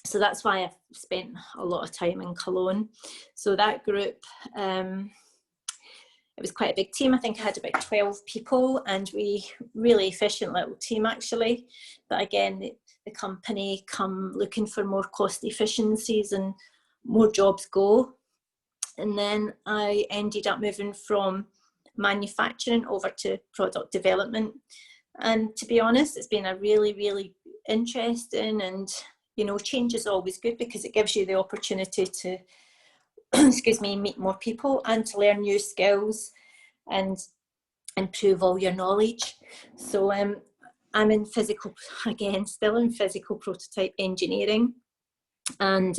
So that's why I've spent a lot of time in Cologne. So that group, it was quite a big team. I think I had about 12 people, and we really efficient little team actually. But again, the company come looking for more cost efficiencies and more jobs go. And then I ended up moving from manufacturing over to product development. And to be honest, it's been a really, really interesting, and you know, change is always good because it gives you the opportunity to excuse me, meet more people and to learn new skills and improve all your knowledge. So I'm in physical, again, still in physical prototype engineering. And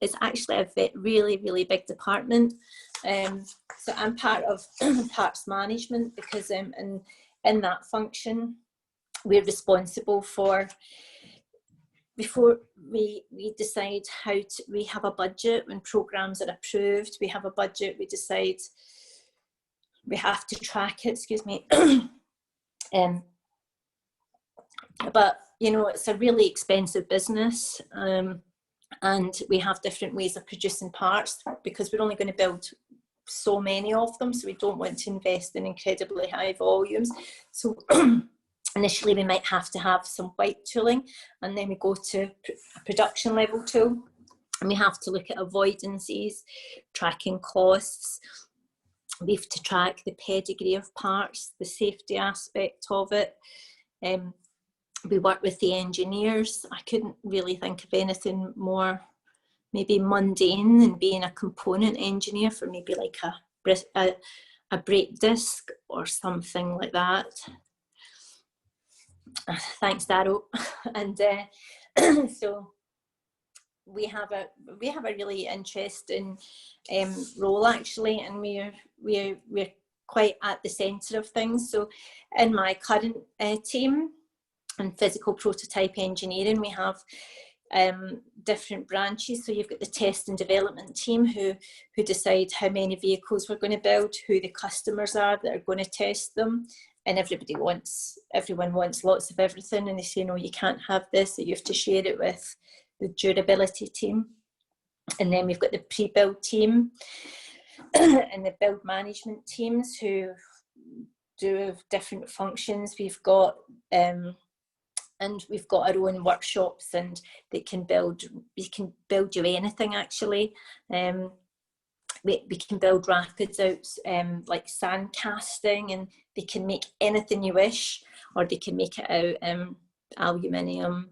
it's actually a really, really big department. So I'm part of parts management because in that function, we're responsible for, before we decide how to, we have a budget when programs are approved, we have a budget, we decide, we have to track it, excuse me. But, you know, it's a really expensive business. And we have different ways of producing parts because we're only going to build so many of them. So we don't want to invest in incredibly high volumes. So initially we might have to have some white tooling, and then we go to a production level tool, and we have to look at avoidances, tracking costs. We have to track the pedigree of parts, the safety aspect of it. We work with the engineers. I couldn't really think of anything more maybe mundane than being a component engineer for maybe like a brake disc or something like that. Thanks, Darrow. And so we have a really interesting role actually, and we're quite at the centre of things. So in my current team in physical prototype engineering, we have different branches. So you've got the test and development team who decide how many vehicles we're going to build, who the customers are that are going to test them. And everyone wants lots of everything, and they say, no, you can't have this, that you have to share it with the durability team. And then we've got the pre-build team and the build management teams who do different functions. We've got and we've got our own workshops, and we can build you anything actually. We can build rapids out like sand casting, and they can make anything you wish, or they can make it out aluminium,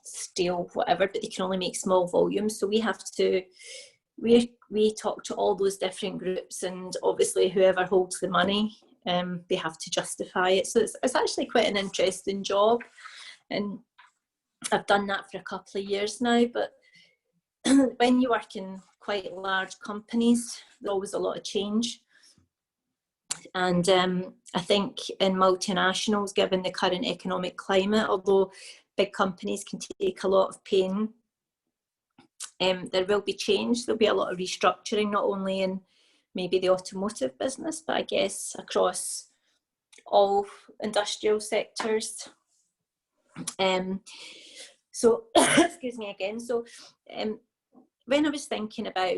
steel, whatever, but they can only make small volumes. So we have to, we talk to all those different groups, and obviously whoever holds the money, they have to justify it. So it's actually quite an interesting job, and I've done that for a couple of years now. But when you work in quite large companies, there's always a lot of change. And I think in multinationals, given the current economic climate, although big companies can take a lot of pain, there will be change. There'll be a lot of restructuring, not only in maybe the automotive business, but I guess across all industrial sectors. So, excuse me again. So when I was thinking about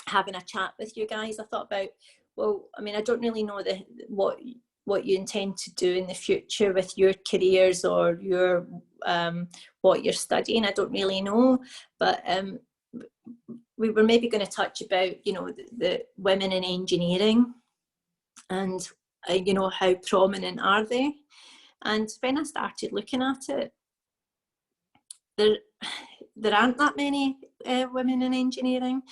having a chat with you guys, I thought about, well, I mean, I don't really know what you intend to do in the future with your careers or your what you're studying. I don't really know, but we were maybe going to touch about, you know, the women in engineering, and you know, how prominent are they? And when I started looking at it, there aren't that many women in engineering,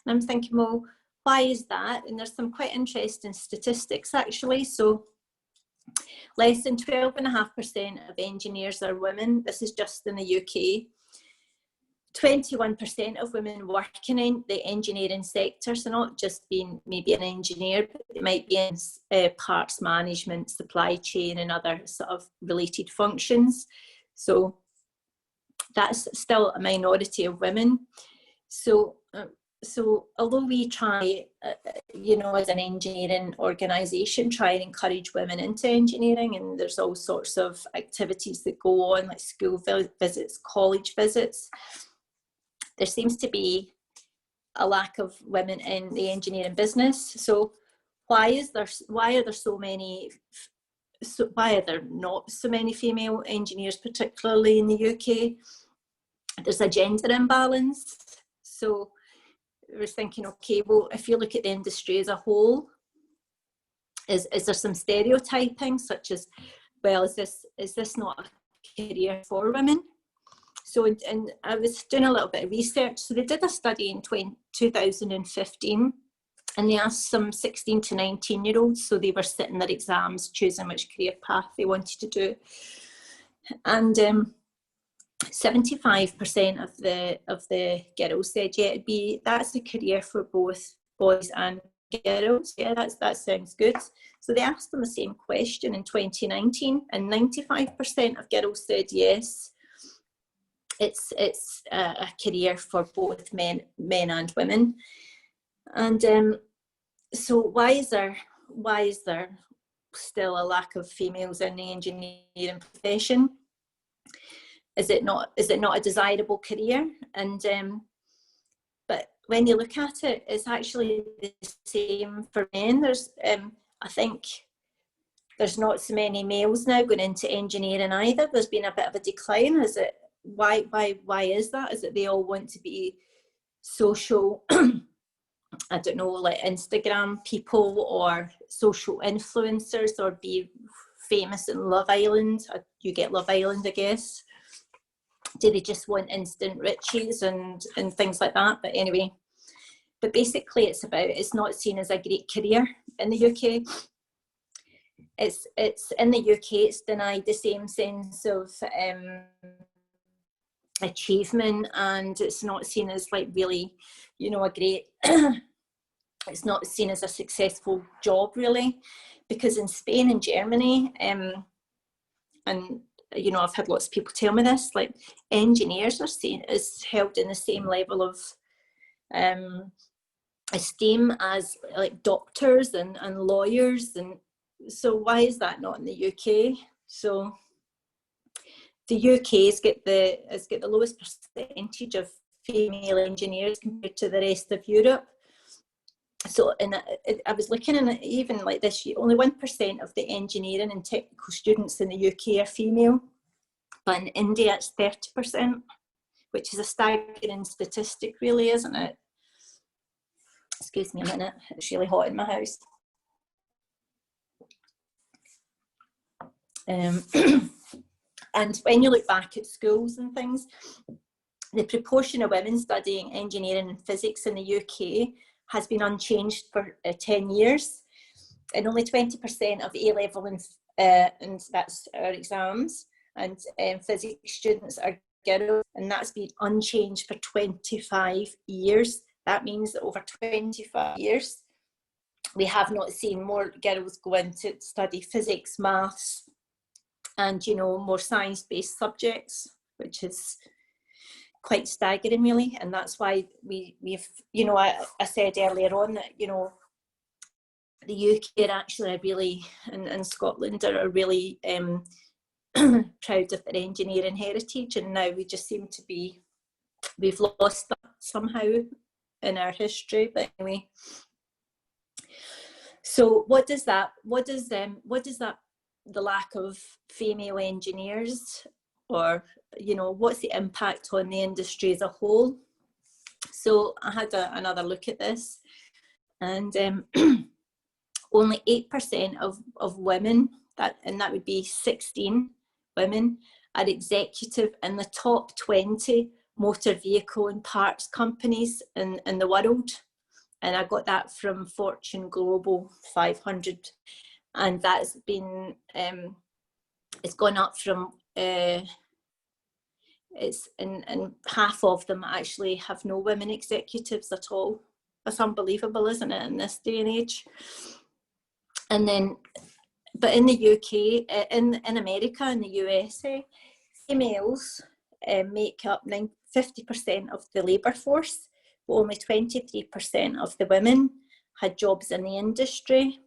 and I'm thinking, well, why is that? And there's some quite interesting statistics actually. So less than 12.5% of engineers are women. This is just in the UK. 21% of women working in the engineering sector, so not just being maybe an engineer, but they might be in parts management, supply chain, and other sort of related functions. So that's still a minority of women. So so although we try, you know, as an engineering organisation, try and encourage women into engineering, and there's all sorts of activities that go on, like school visits, college visits, there seems to be a lack of women in the engineering business. So why are there so many? So why are there not so many female engineers, particularly in the UK? There's a gender imbalance. So I was thinking, okay, well, if you look at the industry as a whole, is there some stereotyping, such as, well, is this not a career for women? So, and I was doing a little bit of research. So they did a study in 2015, and they asked some 16 to 19-year-olds. So they were sitting their exams, choosing which career path they wanted to do, and 75% of the girls said, yeah, that's a career for both boys and girls. Yeah, that sounds good. So they asked them the same question in 2019, and 95% of girls said yes, it's a career for both men and women. And so why is there still a lack of females in the engineering profession? Is it not a desirable career? And but when you look at it, it's actually the same for men. There's I think there's not so many males now going into engineering either. There's been a bit of a decline. Is it why is that? Is it they all want to be social I don't know, like Instagram people or social influencers, or be famous in Love Island? You get Love Island, I guess. Do they just want instant riches and things like that? But anyway, but basically it's not seen as a great career in the UK. It's in the UK, it's denied the same sense of achievement, and it's not seen as like really, you know, a great it's not seen as a successful job really, because in Spain and Germany, and you know, I've had lots of people tell me this, like engineers are seen as held in the same level of esteem as like doctors and lawyers. And so why is that not in the UK? So the UK has got the lowest percentage of female engineers compared to the rest of Europe. So I was looking at even like this year, only 1% of the engineering and technical students in the UK are female, but in India it's 30%, which is a staggering statistic really, isn't it? Excuse me a minute, it's really hot in my house. And when you look back at schools and things, the proportion of women studying engineering and physics in the UK has been unchanged for 10 years, and only 20% of A-level and that's our exams, and physics students are girls, and that's been unchanged for 25 years. That means that over 25 years we have not seen more girls go in to study physics, maths, and, you know, more science-based subjects, which is quite staggering really. And that's why we've, you know, I said earlier on that, you know, the UK are actually really, and Scotland are really proud of their engineering heritage, and now we just seem to be, we've lost that somehow in our history. But anyway, so what does the lack of female engineers, or, you know, what's the impact on the industry as a whole? So I had another look at this, and only 8% of women, and that would be 16 women, are executive in the top 20 motor vehicle and parts companies in the world. And I got that from Fortune Global 500, and that's been it's gone up from and half of them actually have no women executives at all. That's unbelievable, isn't it, in this day and age? And then, but in the UK, in America, in the USA, females make up 50% of the labour force, but only 23% of the women had jobs in the industry.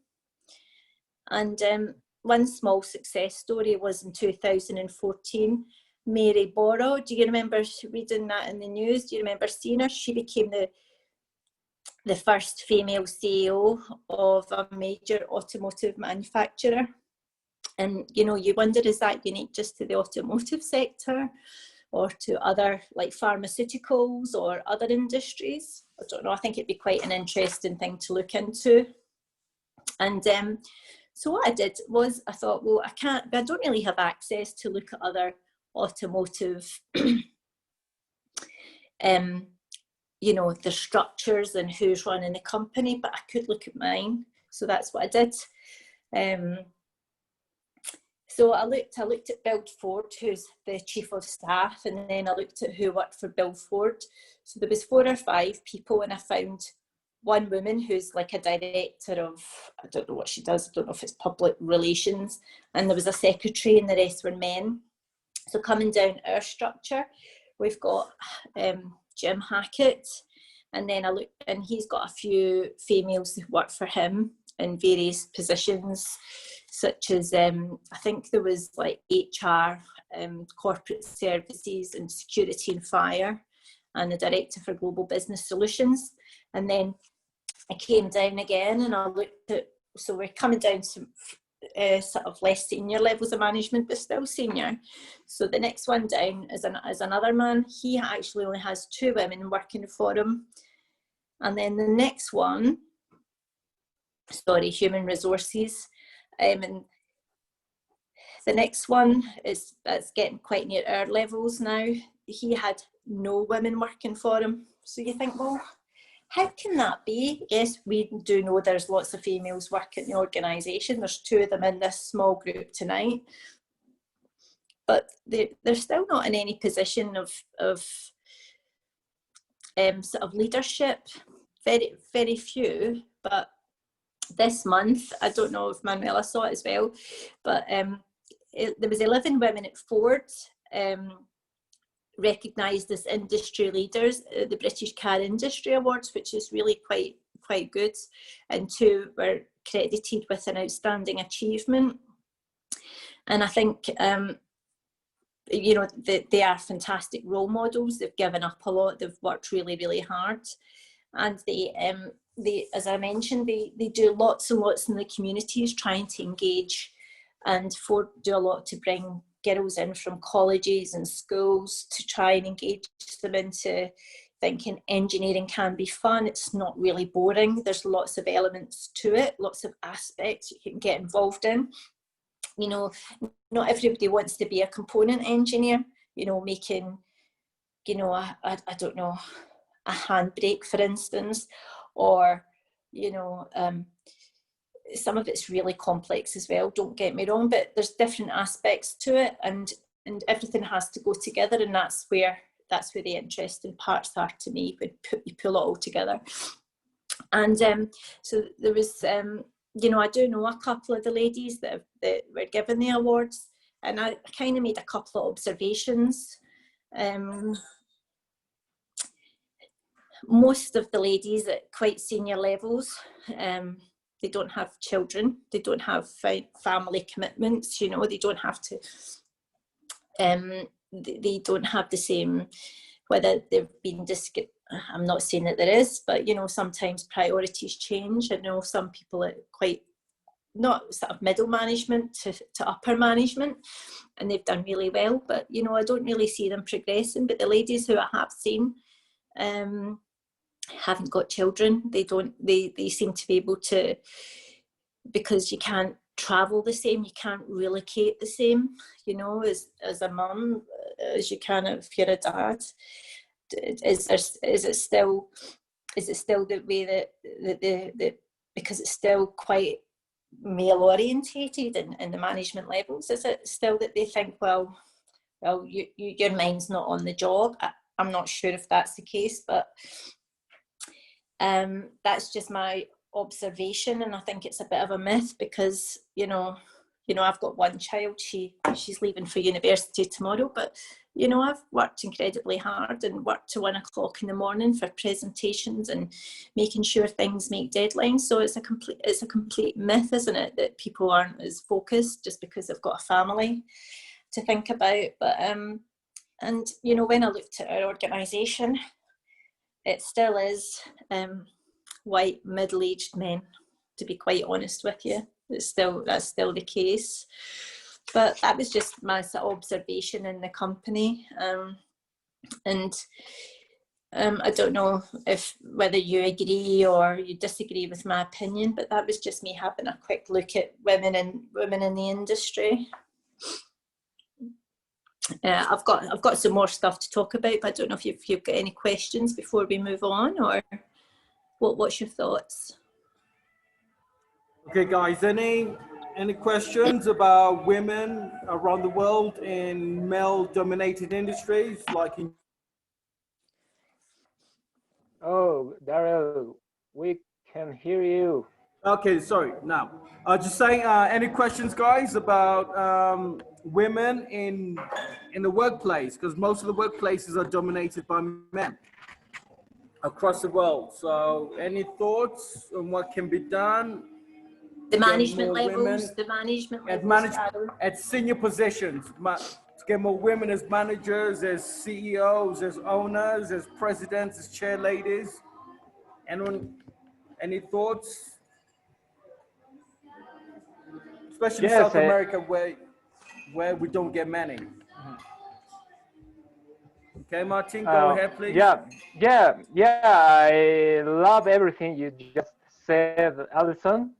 And one small success story was in 2014, Mary Borrow. Do you remember reading that in the news? Do you remember seeing her? She became the first female CEO of a major automotive manufacturer. And, you know, you wonder, is that unique just to the automotive sector or to other, like, pharmaceuticals or other industries? I don't know. I think it'd be quite an interesting thing to look into. And so what I did was I thought, well, I don't really have access to look at other automotive, you know, the structures and who's running the company, but I could look at mine. So that's what I did. So I looked at Bill Ford, who's the chief of staff, and then I looked at who worked for Bill Ford. So there was 4 or 5 people, and I found one woman who's like a director of, I don't know what she does, I don't know if it's public relations, and there was a secretary, and the rest were men. So coming down our structure, we've got Jim Hackett, and then I looked, and he's got a few females who work for him in various positions, such as I think there was like HR, corporate services and security and fire, and the director for global business solutions. And then I came down again and I looked at, so we're coming down to sort of less senior levels of management, but still senior. So the next one down is another man. He actually only has 2 women working for him. And then the next one, human resources. And the next one that's getting quite near our levels now. He had no women working for him. So you think, well, how can that be? Yes, we do know there's lots of females working in the organisation. There's 2 of them in this small group tonight. But they're still not in any position of sort of leadership. Very, very few. But this month, I don't know if Manuela saw it as well, but there was 11 women at Ford recognised as industry leaders at the British Car Industry Awards, which is really quite good, and 2 were credited with an outstanding achievement. And I think you know, they are fantastic role models. They've given up a lot. They've worked really, really hard, and they as I mentioned, they do lots and lots in the communities, trying to engage, and Ford do a lot to bring girls in from colleges and schools to try and engage them into thinking engineering can be fun. It's not really boring. There's lots of elements to it, lots of aspects you can get involved in. You know, not everybody wants to be a component engineer, you know, making, you know, I don't know, a handbrake, for instance, or, you know, some of it's really complex as well, don't get me wrong, but there's different aspects to it, and everything has to go together, and that's where the interesting parts are to me, when you pull it all together. And so there was, you know, I do know a couple of the ladies that were given the awards, and I kind of made a couple of observations. Most of the ladies at quite senior levels, they don't have children, they don't have family commitments, you know, they don't have to, they don't have the same, whether they've been, I'm not saying that there is, but, you know, sometimes priorities change. I know some people are quite, not sort of middle management to upper management, and they've done really well, but, you know, I don't really see them progressing. But the ladies who I have seen, haven't got children. They seem to be able to, because you can't travel the same, you can't relocate the same, you know, as a mum as you can if you're a dad. Is it still the way that because it's still quite male orientated in the management levels? Is it still that they think, well, your mind's not on the job? I'm not sure if that's the case, but that's just my observation, and I think it's a bit of a myth, because you know I've got one child, she's leaving for university tomorrow, but You know, I've worked incredibly hard and worked to 1 o'clock in the morning for presentations and making sure things make deadlines. So it's a complete myth, isn't it, that people aren't as focused just because they've got a family to think about. But and you know, when I looked at our organisation, it still is white middle-aged men, to be quite honest with you. That's still the case. But that was just my sort of observation in the company. And I don't know whether you agree or you disagree with my opinion, but that was just me having a quick look at women in the industry. I've got some more stuff to talk about, but I don't know if you've got any questions before we move on, or what's your thoughts? Okay, guys, any questions about women around the world in male-dominated industries, like in? Oh, Daryl, we can hear you. Okay, sorry. Now, just saying, any questions, guys, about women in the workplace? Because most of the workplaces are dominated by men across the world. So, any thoughts on what can be done? The management levels, at senior positions, to get more women as managers, as CEOs, as owners, as presidents, as chair ladies. Anyone, any thoughts? Especially in South America, where we don't get many. Okay, Martin, go ahead, please. Yeah. I love everything you just said, Alison.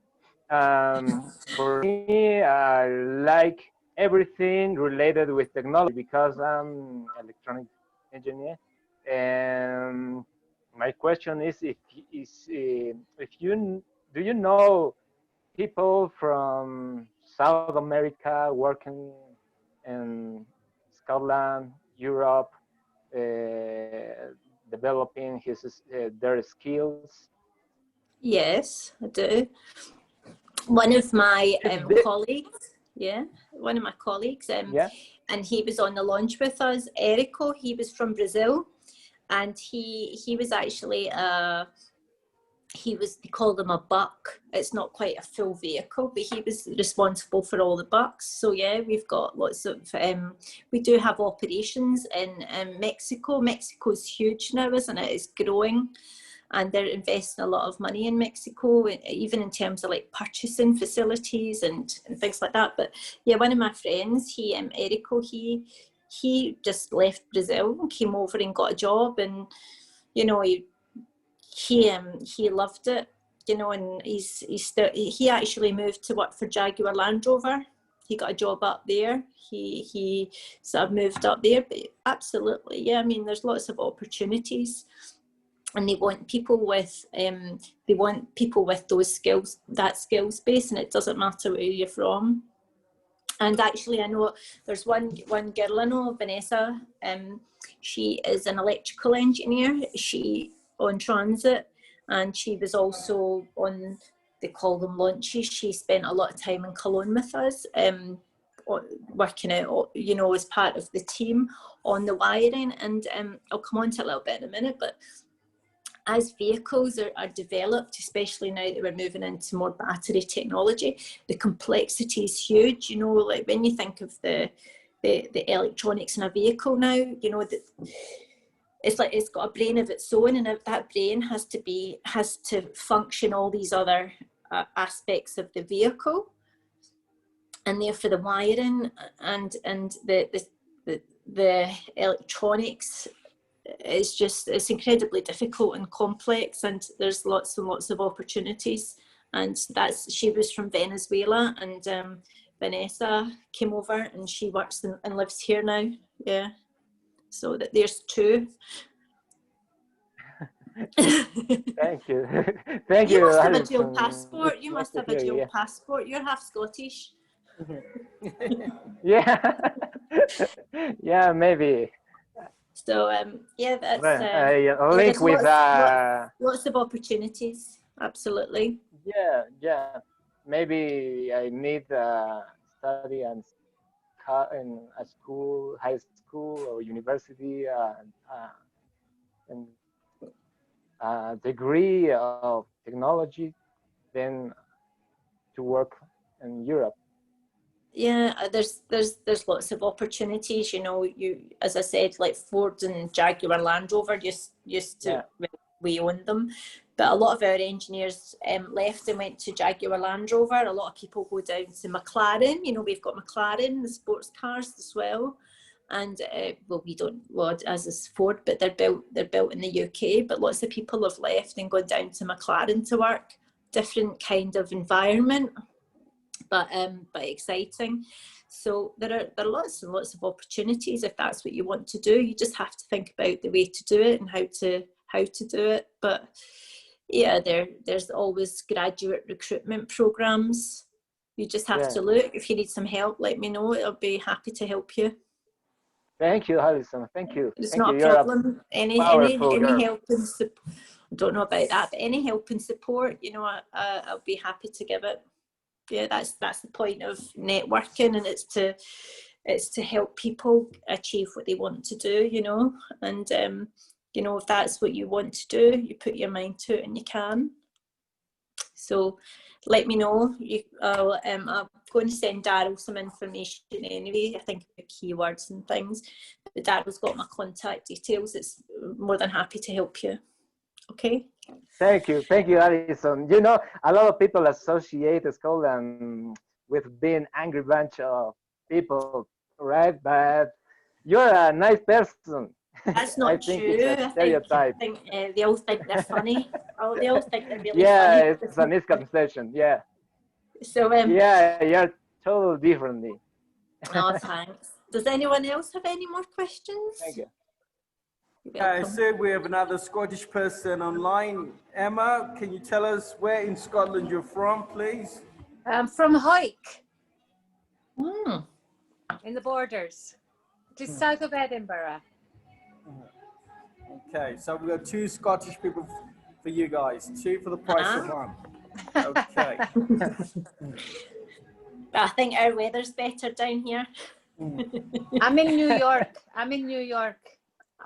For me, I like everything related with technology because I'm electronic engineer. And my question is, if you do you know people from South America working in Scotland, Europe, developing their skills? Yes, I do. One of my colleagues, and he was on the launch with us, Erico. He was from Brazil, and he was actually they called him a buck. It's not quite a full vehicle, but he was responsible for all the bucks. So yeah, we've got lots of we do have operations in Mexico. Mexico's huge now, isn't it? It's growing, and they're investing a lot of money in Mexico, even in terms of like purchasing facilities and things like that. But yeah, one of my friends, Erico, he just left Brazil and came over and got a job, and you know, he loved it, you know, and he actually moved to work for Jaguar Land Rover. He got a job up there. He sort of moved up there, but absolutely, yeah. I mean, there's lots of opportunities, and they want people with those skills, that skills base, and it doesn't matter where you're from. And actually, I know there's one girl I know, Vanessa. She is an electrical engineer. She on transit, and she was also on, they call them launches. She spent a lot of time in Cologne with us, working out, you know, as part of the team on the wiring. And I'll come on to a little bit in a minute, but as vehicles are developed, especially now that we're moving into more battery technology, the complexity is huge. You know, like when you think of the electronics in a vehicle now, you know, that it's like it's got a brain of its own, and that brain has to function all these other aspects of the vehicle, and therefore the wiring and the electronics it's incredibly difficult and complex, and there's lots and lots of opportunities. And she was from Venezuela, and Vanessa came over, and she works and lives here now. Yeah. So that there's two. Thank you. Thank you. You must have a dual passport. You must have a dual passport. You're half Scottish. Yeah. Yeah, maybe. So yeah, that's link with lots of opportunities. Absolutely. Yeah. Maybe I need study and in a school, high school or university, and degree of technology, then to work in Europe. Yeah, there's lots of opportunities. You know, as I said, like Ford and Jaguar Land Rover used to, we owned them, but a lot of our engineers left and went to Jaguar Land Rover. A lot of people go down to McLaren. You know, we've got McLaren, the sports cars as well, and well, we don't, well, as is Ford, but they're built in the UK. But lots of people have left and gone down to McLaren to work. Different kind of environment, but exciting. So there are lots and lots of opportunities if that's what you want to do. You just have to think about the way to do it and how to do it. But yeah, there's always graduate recruitment programs. You just have to look. If you need some help, let me know. I'll be happy to help you. Thank you, Alison. Thank you. It's Thank not you. a problem. Any Girl. help and support. I don't know about that, but any help and support, you know, I'll be happy to give it. Yeah, that's the point of networking, and it's to help people achieve what they want to do, you know. And you know, if that's what you want to do, you put your mind to it and you can. So let me know. I'm going to send Daryl some information anyway, I think the keywords and things, but Daryl's got my contact details. It's more than happy to help you. Okay. Thank you, Alison. You know, a lot of people associate Scotland with being angry bunch of people, right? But you're a nice person. That's not true. It's a stereotype. I think they all think they're funny. Oh, they all think they're really funny. Yeah, it's a misconception. Yeah. So yeah, you're totally differently. Oh, thanks. Does anyone else have any more questions? Thank you. I said we have another Scottish person online. Emma, can you tell us where in Scotland you're from, please? I'm from Hawick, Mm. in the borders, just south of Edinburgh. Okay, so we've got 2 Scottish people for you guys, 2 for the price of 1. Okay. I think our weather's better down here. I'm in New York. I'm in New York.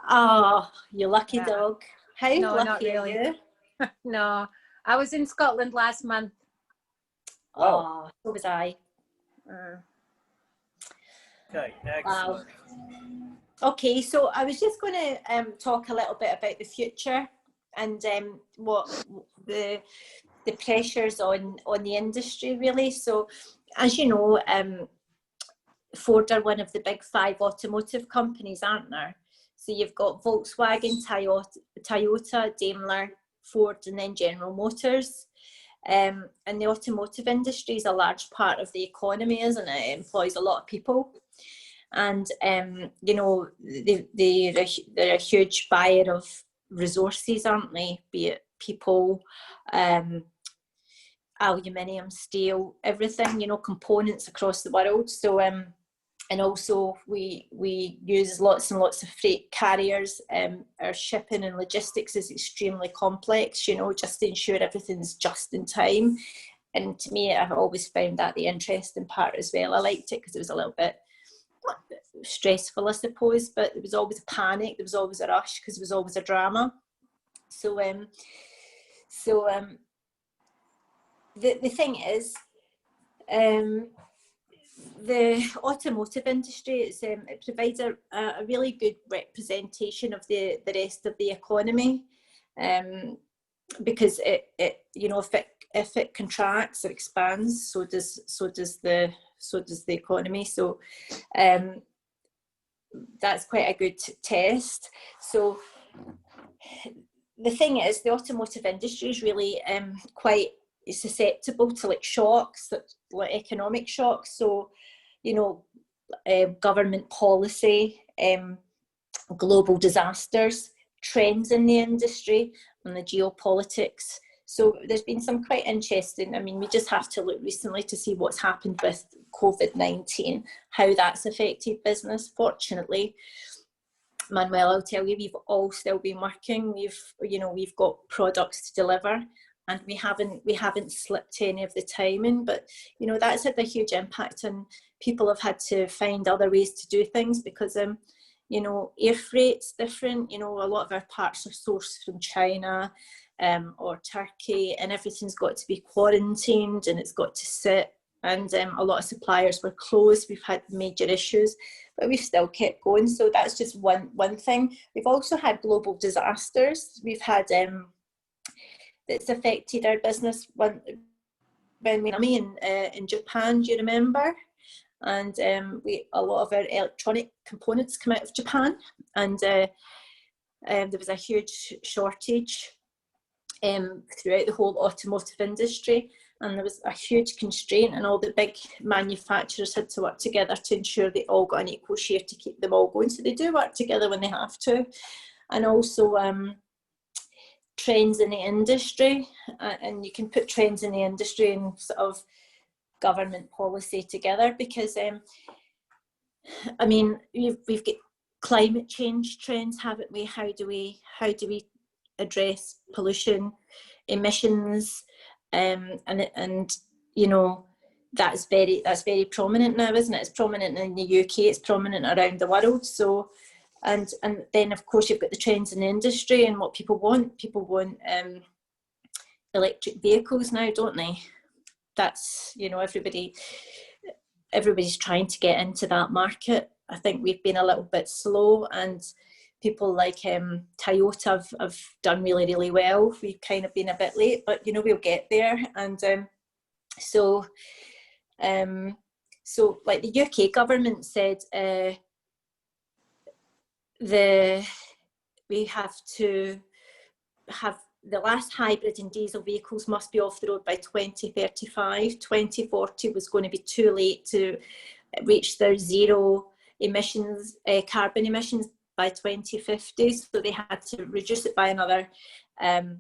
Oh, you lucky dog. How No, lucky not really. are you? No, I was in Scotland last month. Oh, so was I. Okay, excellent. Wow. Okay, so I was just going to talk a little bit about the future and what the pressures on the industry, really. So, as you know, Ford are one of the big 5 automotive companies, aren't there? So you've got Volkswagen, Toyota, Daimler, Ford, and then General Motors. And the automotive industry is a large part of the economy, isn't it? It employs a lot of people. And, you know, they're a huge buyer of resources, aren't they? Be it people, aluminium, steel, everything, you know, components across the world. So, and also we use lots and lots of freight carriers. Our shipping and logistics is extremely complex, you know, just to ensure everything's just in time. And to me, I've always found that the interesting part as well. I liked it because it was a little bit stressful, I suppose, but there was always a panic, there was always a rush because there was always a drama. So, the thing is, the automotive industry it provides a really good representation of the rest of the economy, because it you know, if it contracts or expands, so does the economy. So that's quite a good test. So the thing is, the automotive industry is really quite susceptible to like shocks, like economic shocks. So, you know, government policy, global disasters, trends in the industry, and the geopolitics. So there's been some quite interesting, I mean, we just have to look recently to see what's happened with COVID-19, how that's affected business. Fortunately, Manuel, I'll tell you, we've all still been working. We've got products to deliver, and we haven't slipped any of the timing, but you know, that's had a huge impact, and people have had to find other ways to do things because you know, air freight's different. You know, a lot of our parts are sourced from China or Turkey, and everything's got to be quarantined and it's got to sit, and a lot of suppliers were closed. We've had major issues, but we've still kept going. So that's just one thing. We've also had global disasters. We've had that's affected our business when we in Japan, do you remember? And a lot of our electronic components come out of Japan, and there was a huge shortage throughout the whole automotive industry, and there was a huge constraint, and all the big manufacturers had to work together to ensure they all got an equal share to keep them all going. So they do work together when they have to. And also trends in the industry, and you can put trends in the industry and sort of government policy together, because I mean, we've got climate change trends, haven't we? How do we address pollution, emissions, and you know, that's very prominent now, isn't it? It's prominent in the UK, it's prominent around the world. So and then of course you've got the trends in the industry and what people want. People want electric vehicles now, don't they? That's, you know, everybody's trying to get into that market. I think we've been a little bit slow, and people like Toyota have done really well. We've kind of been a bit late, but you know, we'll get there. And so like the UK government said, we have to have the last hybrid and diesel vehicles must be off the road by 2035. 2040 was going to be too late to reach their zero emissions, carbon emissions by 2050. So they had to reduce it by another 5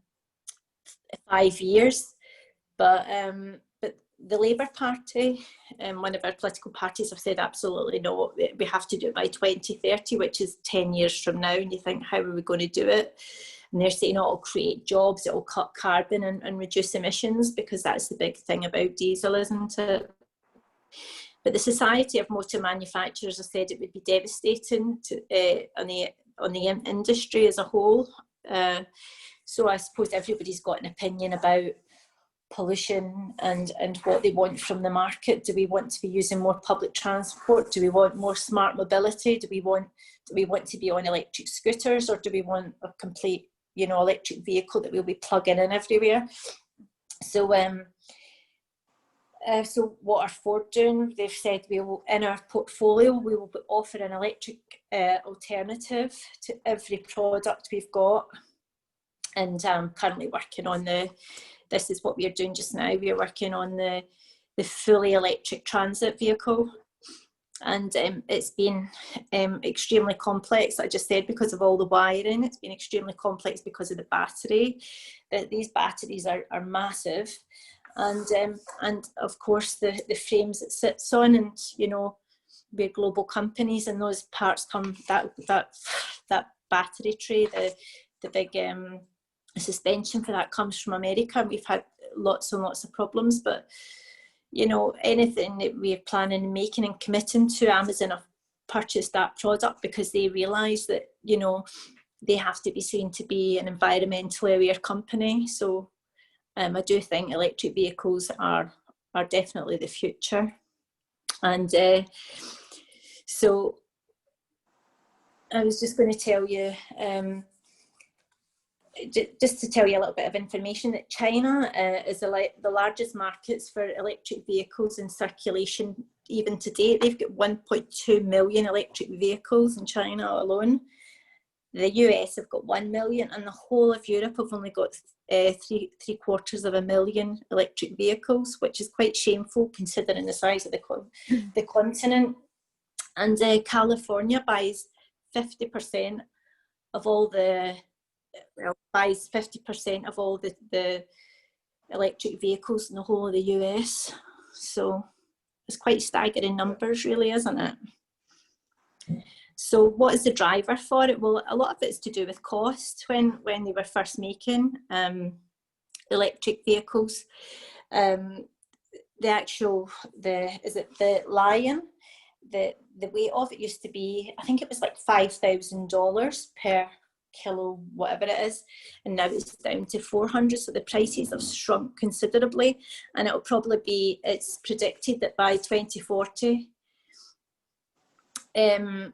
years. But the Labour Party, one of our political parties, have said absolutely no, we have to do it by 2030, which is 10 years from now. And you think, how are we going to do it? And they're saying, oh, it'll create jobs, it'll cut carbon and reduce emissions, because that's the big thing about diesel, isn't it? But the Society of Motor Manufacturers have said it would be devastating on the industry as a whole. So I suppose everybody's got an opinion about pollution and what they want from the market. Do we want to be using more public transport? Do we want more smart mobility? Do we want to be on electric scooters, or do we want a complete, you know, electric vehicle that we'll be plugging in everywhere? So so what are Ford doing? They've said we will, in our portfolio, we will offer an electric alternative to every product we've got. And I'm currently working on this is what we are doing just now. We are working on the fully electric transit vehicle. And it's been extremely complex, I just said, because of all the wiring. It's been extremely complex because of the battery. These batteries are massive. And of course the frames it sits on, and you know, we're global companies, and those parts come, that battery tray, the big suspension for that comes from America, and we've had lots and lots of problems. But you know, anything that we're planning and making and committing to, Amazon have purchased that product because they realise that, you know, they have to be seen to be an environmentally aware company. So I do think electric vehicles are definitely the future. And so I was just going to tell you, just to tell you a little bit of information, that China is the largest markets for electric vehicles in circulation even to date. They've got 1.2 million electric vehicles in China alone. The US have got 1 million, and the whole of Europe have only got 750,000 electric vehicles, which is quite shameful considering the size of the continent. And California buys 50% of all the electric vehicles in the whole of the US. So it's quite staggering numbers, really, isn't it? So what is the driver for it? Well, a lot of it's to do with cost. When they were first making electric vehicles. Is it the Lion? The weight of it used to be, I think it was like $5,000 per kilo, whatever it is, and now it's down to 400. So the prices have shrunk considerably, and it's predicted that by 2040, the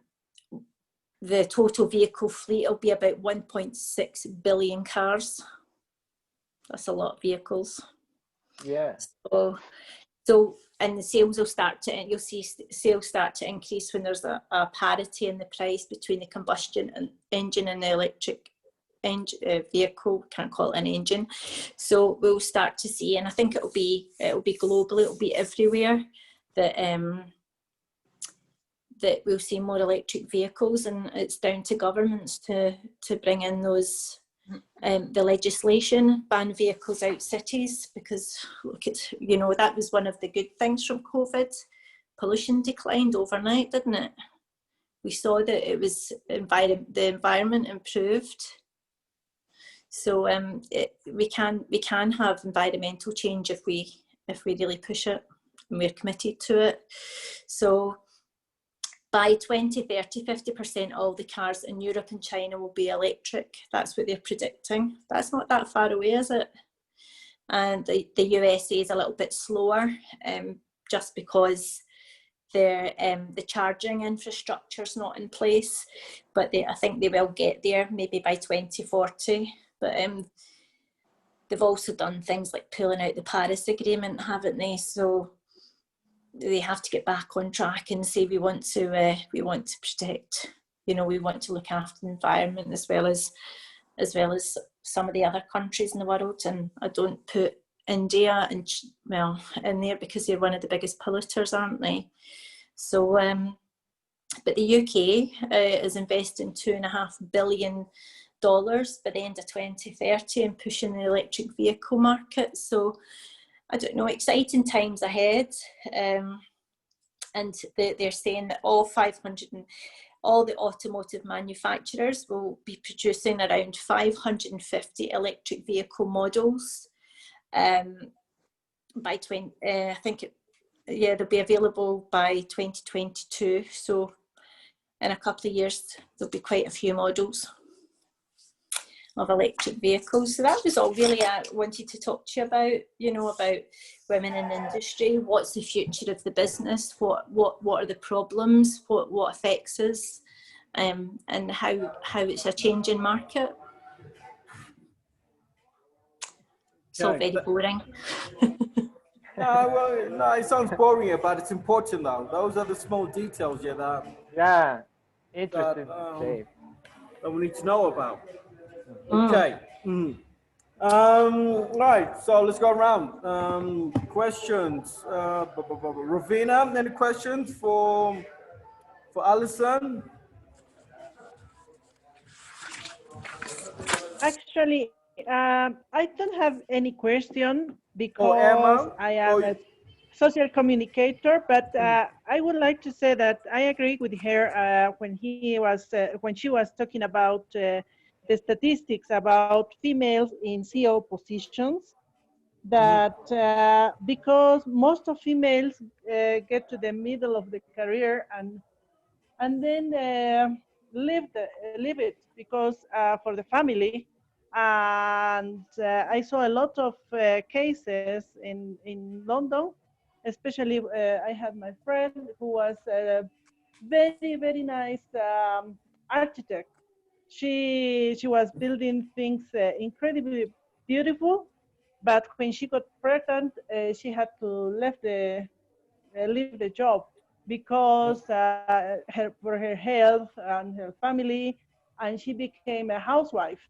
total vehicle fleet will be about 1.6 billion cars. That's a lot of vehicles. Yeah. So and the sales will you'll see sales start to increase when there's a parity in the price between the combustion engine and the electric vehicle. Can't call it an engine. So we'll start to see, and I think it'll be global, it'll be everywhere, that we'll see more electric vehicles, and it's down to governments to bring in those the legislation, ban vehicles out cities, because look at, that was one of the good things from COVID. Pollution declined overnight, didn't it? We saw that it was the environment improved. So we can have environmental change if we really push it, and we're committed to it. So by 2030, 50% of all the cars in Europe and China will be electric. That's what they're predicting. That's not that far away, is it? And the USA is a little bit slower, just because the charging infrastructure is not in place. But I think they will get there maybe by 2040. But they've also done things like pulling out the Paris Agreement, haven't they? So they have to get back on track and say we want to protect, we want to look after the environment as well as some of the other countries in the world. And I don't put India in there because they're one of the biggest polluters, aren't they? So but the UK is investing $2.5 billion by the end of 2030 and pushing the electric vehicle market. So I don't know, exciting times ahead. And they're saying that all the automotive manufacturers will be producing around 550 electric vehicle models by they'll be available by 2022. So in a couple of years, there'll be quite a few models of electric vehicles. So that was all really I wanted to talk to you about, about women in the industry. What's the future of the business? What are the problems? What affects us? And how it's a changing market. It's all very boring. No, it sounds boring, but it's important though. Those are the small details, yeah, interesting to say. That we need to know about. Okay. Right, so let's go around. Questions. Ravina, any questions for Alison? Actually, I don't have any question because Emma, I am a social communicator, but I would like to say that I agree with her when she was talking about the statistics about females in CEO positions, that because most of females get to the middle of the career and then leave it because for the family. And I saw a lot of cases in London, especially I had my friend who was a very, very nice architect. She was building things incredibly beautiful, but when she got pregnant, she had to leave the job because for her health and her family, and she became a housewife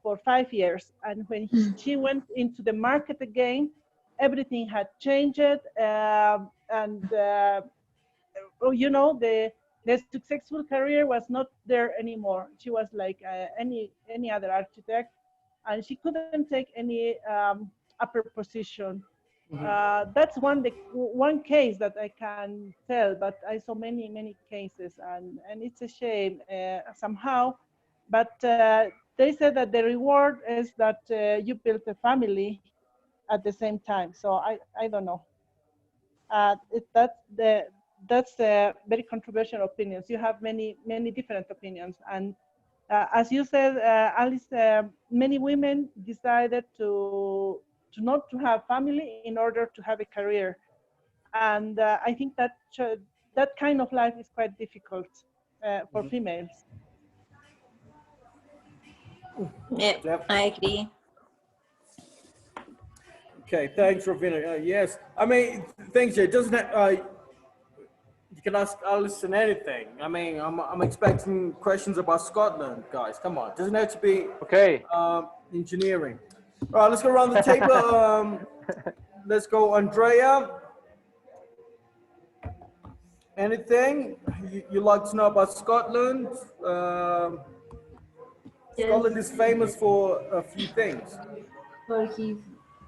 for 5 years. And when she went into the market again, everything had changed, and the successful career was not there anymore. She was like any other architect, and she couldn't take any upper position. That's one case that I can tell, but I saw many cases, and it's a shame somehow. But they said that the reward is that you build a family at the same time. So I don't know. That's very controversial opinions. You have many different opinions, and as you said, Alice, many women decided to not to have family in order to have a career, and I think that that kind of life is quite difficult for females. Yeah, Yep. I agree. Okay, thanks, Ravina. Yes, I mean, things it doesn't. You can ask Alison anything. I mean, I'm expecting questions about Scotland, guys. Come on, doesn't have to be Okay. engineering. All right, let's go around the table. Let's go, Andrea. Anything you like to know about Scotland? Scotland is famous for a few things. For his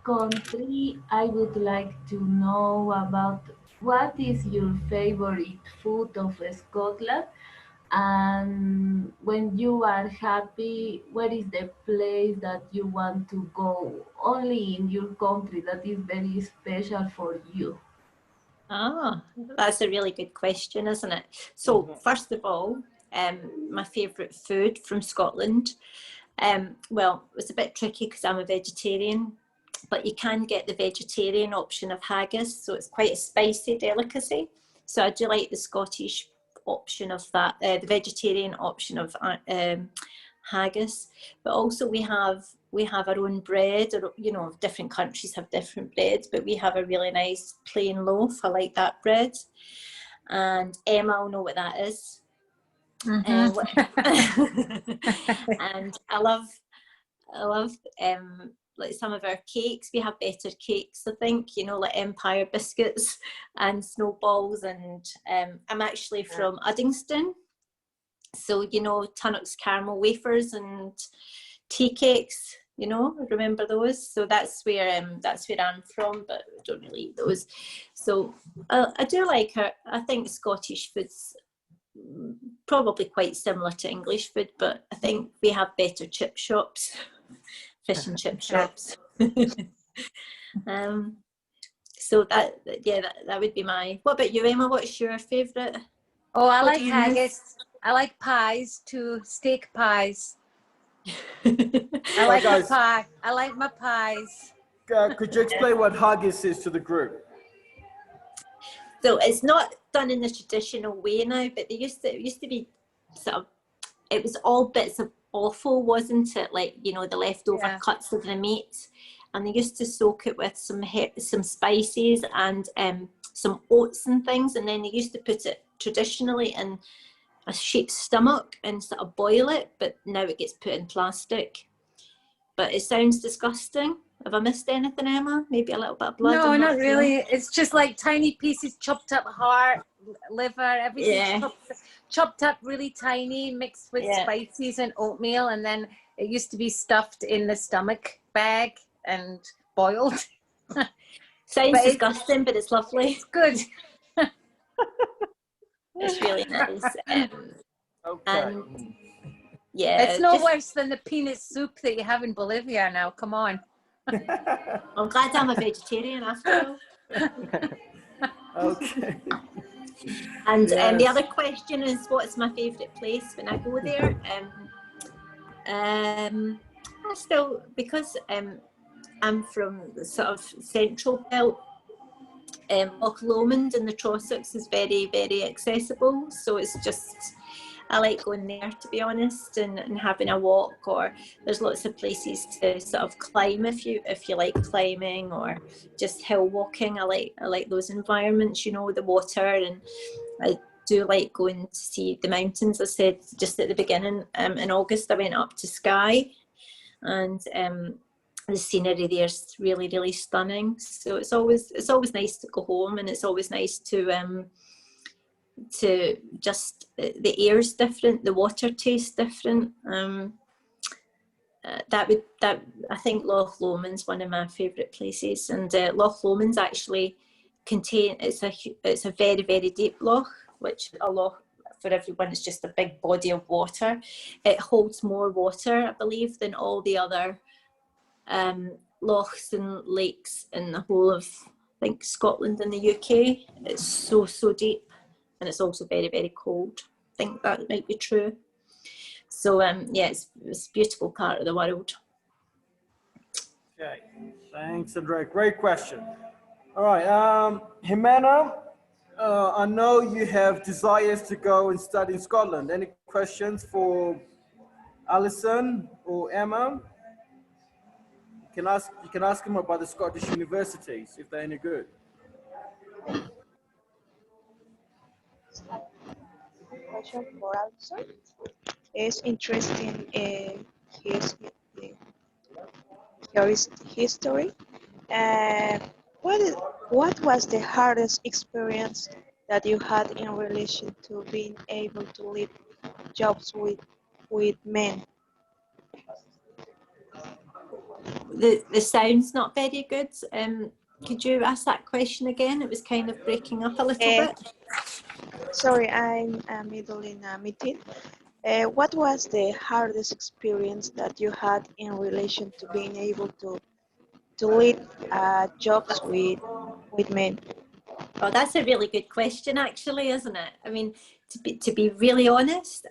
country, I would like to know about what is your favorite food of Scotland, and when you are happy, where is the place that you want to go only in your country that is very special for you? Ah, that's a really good question, isn't it? So first of all, my favourite food from Scotland. Well, it's a bit tricky because I'm a vegetarian, but you can get the vegetarian option of haggis, so it's quite a spicy delicacy. So I do like the Scottish option of that, the vegetarian option of haggis. But also we have our own bread, or you know, different countries have different breads, but we have a really nice plain loaf. I like that bread, and Emma will know what that is. And I love like some of our cakes. We have better cakes, I think, you know, like Empire biscuits and snowballs. And I'm actually from Uddingston, so you know, Tunnock's caramel wafers and tea cakes. You know, remember those? So that's where I'm from, but I don't really eat those. So I do like her. I think Scottish food's probably quite similar to English food, but I think we have better chip shops, fish and chip shops. So that would be my. What about you, Emma? What's your favourite? Oh, I What like do you haggis. I like pies too, steak pies. I Right, like my guys. pie. I like my pies. Could you explain what haggis is to the group? So it's not done in the traditional way now, but it used to be sort of, it was all bits of offal, wasn't it? Like, you know, the leftover cuts of the meat, and they used to soak it with some spices and some oats and things, and then they used to put it traditionally in a sheep's stomach and sort of boil it, but now it gets put in plastic. But it sounds disgusting. Have I missed anything, Emma? Maybe a little bit of blood? No, I'm not sure. really. It's just like tiny pieces, chopped up heart, liver, everything chopped up really tiny, mixed with spices and oatmeal, and then it used to be stuffed in the stomach bag and boiled. Sounds disgusting, but it's lovely. It's good. It's really nice. Okay. And yeah, It's no worse than the peanut soup that you have in Bolivia now. Come on. I'm glad I'm a vegetarian after all. Okay. And the other question is, what's my favourite place when I go there? I still, because I'm from the sort of central belt, Loch Lomond in the Trossachs is very, very accessible. So it's just, I like going there, to be honest, and having a walk. Or there's lots of places to sort of climb if you like climbing, or just hill walking. I like those environments, you know, the water, and I do like going to see the mountains. I said just at the beginning, in August I went up to Skye, and the scenery there's really, really stunning. So it's always nice to go home, and it's always nice to just, the air's different, the water tastes different. I think Loch Lomond's one of my favourite places, and Loch Lomond's actually it's a very, very deep loch, which a loch for everyone, it's just a big body of water. It holds more water, I believe, than all the other lochs and lakes in the whole of, I think, Scotland and the UK. It's so, so deep, and it's also very, very cold. I think that might be true. So yeah, it's a beautiful part of the world. Okay, thanks, Andrea. Great question. All right, Jimena, I know you have desires to go and study in Scotland. Any questions for Alison or Emma? You can ask them about the Scottish universities if they're any good. Question for Alison. It's interesting his history. Uh, what was the hardest experience that you had in relation to being able to leave jobs with men? The sound's not very good. Could you ask that question again? It was kind of breaking up a little bit. Sorry, I'm middle in a meeting. What was the hardest experience that you had in relation to being able to lead jobs with men? Oh, that's a really good question, actually, isn't it? I mean, to be really honest,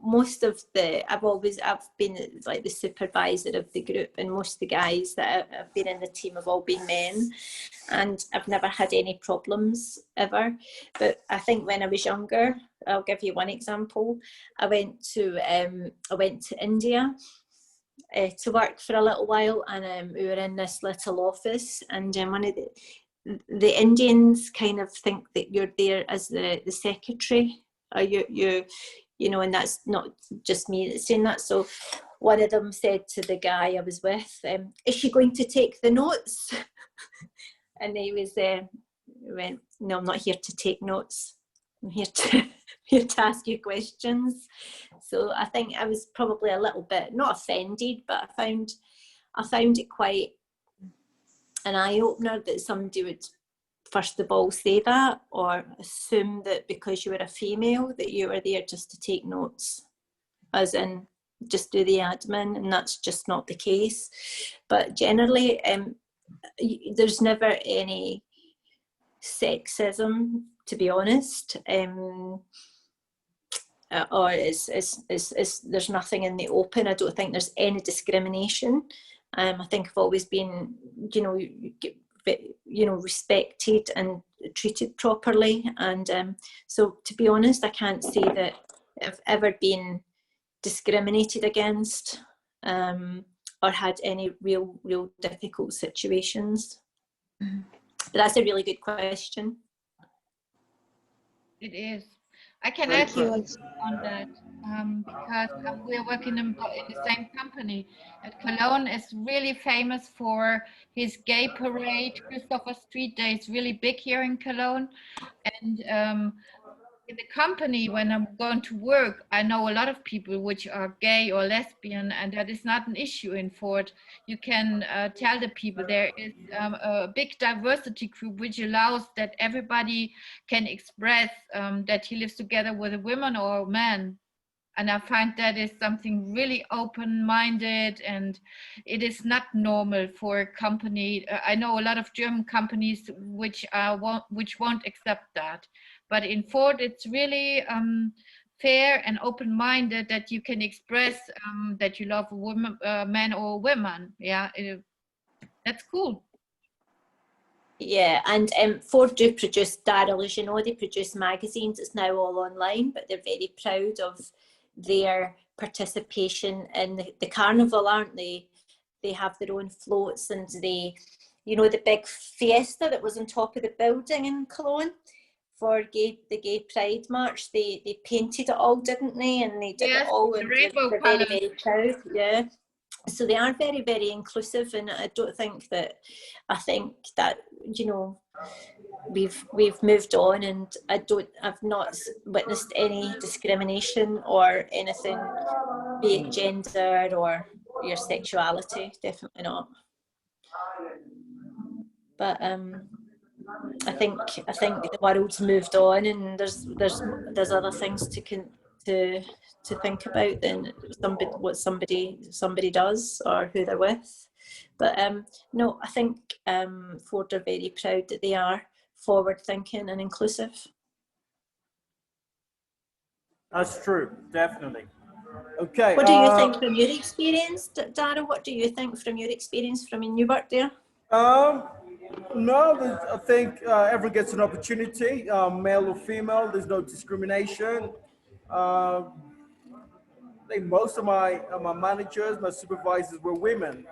most of I've been like the supervisor of the group, and most of the guys that have been in the team have all been men, and I've never had any problems ever. But I think when I was younger, I'll give you one example. I went to India to work for a little while, and we were in this little office, and one of the Indians kind of think that you're there as the secretary, or you know, and that's not just me that's saying that. So one of them said to the guy I was with, is she going to take the notes? And he went, no, I'm not here to take notes. I'm here to ask you questions. So I think I was probably a little bit, not offended, but I found it quite an eye-opener that somebody would first of all say that, or assume that because you were a female that you were there just to take notes, as in just do the admin, and that's just not the case. But generally there's never any sexism, to be honest, or there's nothing in the open. I don't think there's any discrimination. I think I've always been, respected and treated properly. And so, to be honest, I can't say that I've ever been discriminated against or had any real difficult situations. But that's a really good question. It is. I can add on that because we're working in the same company. At Cologne is really famous for his gay parade. Christopher Street Day is really big here in Cologne. And in the company, when I'm going to work, I know a lot of people which are gay or lesbian, and that is not an issue in Ford. You can tell the people there is a big diversity group which allows that everybody can express that he lives together with a woman or a man. And I find that is something really open-minded, and it is not normal for a company. I know a lot of German companies which won't accept that. But in Ford, it's really fair and open-minded that you can express that you love a woman, man or woman. Yeah, that's cool. Yeah, and Ford do produce, Daryl, as you know, they produce magazines. It's now all online, but they're very proud of their participation in the carnival, aren't they? They have their own floats, and they, the big fiesta that was on top of the building in Cologne for the Gay Pride March, they painted it all, didn't they? And they did it all, and they're very, very proud. Yeah. So they are very, very inclusive, and I think that we've moved on, and I've not witnessed any discrimination or anything, be it gender or your sexuality, definitely not. But I think the world's moved on, and there's other things to think about than what somebody does or who they're with. But no, I think Ford are very proud that they are forward thinking and inclusive. That's true, definitely. Okay. What do you think from your experience, Dara? What do you think from your experience from when you worked there? No, I think everyone gets an opportunity, male or female. There's no discrimination. I think most of my managers, my supervisors were women,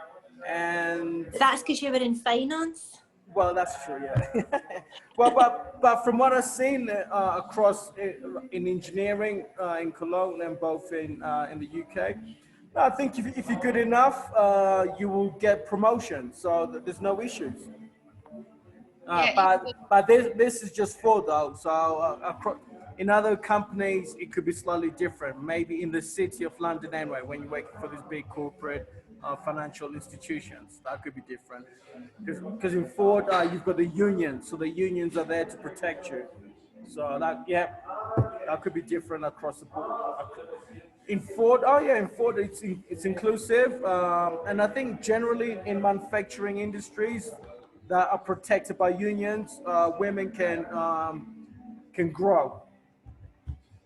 and that's because you were in finance. Well, that's true, yeah. Well, but from what I've seen across in engineering in Cologne and both in the UK, I think if you're good enough, you will get promotion. So there's no issues. But this is just Ford though. So in other companies, it could be slightly different. Maybe in the city of London anyway, when you're working for these big corporate financial institutions, that could be different. Because in Ford, you've got the unions, so the unions are there to protect you. So that could be different across the board. In Ford, in Ford, it's inclusive, and I think generally in manufacturing industries that are protected by unions, women can grow.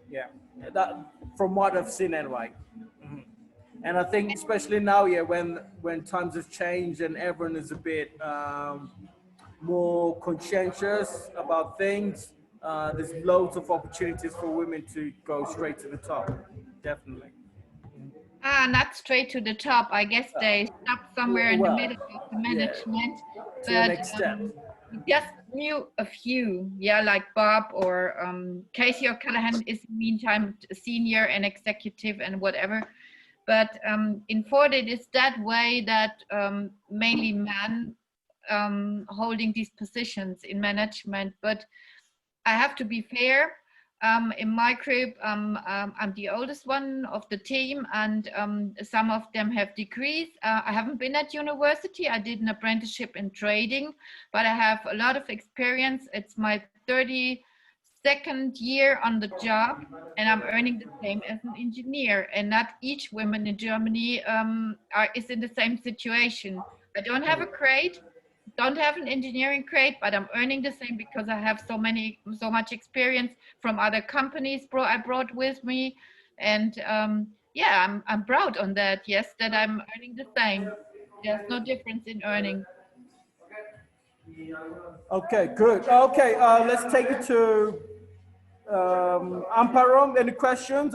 Yeah, that from what I've seen anyway. Mm-hmm. And I think especially now, when times have changed and everyone is a bit more conscientious about things, there's loads of opportunities for women to go straight to the top. Definitely. Not straight to the top. I guess they stopped somewhere in the middle of the management. To an extent. Just knew a few, like Bob or Casey O'Callaghan is meantime a senior and executive and whatever. But in Ford, it is that way that mainly men holding these positions in management. But I have to be fair. In my group, I'm the oldest one of the team, and some of them have degrees. I haven't been at university. I did an apprenticeship in trading, but I have a lot of experience. It's my 32nd year on the job, and I'm earning the same as an engineer. And not each woman in Germany is in the same situation. I don't have a grade. Don't have an engineering grade, but I'm earning the same because I have so much experience from other companies I brought with me, and I'm proud on that. Yes, that I'm earning the same. There's no difference in earning. Okay, good. Okay, let's take it to Amparom. Any questions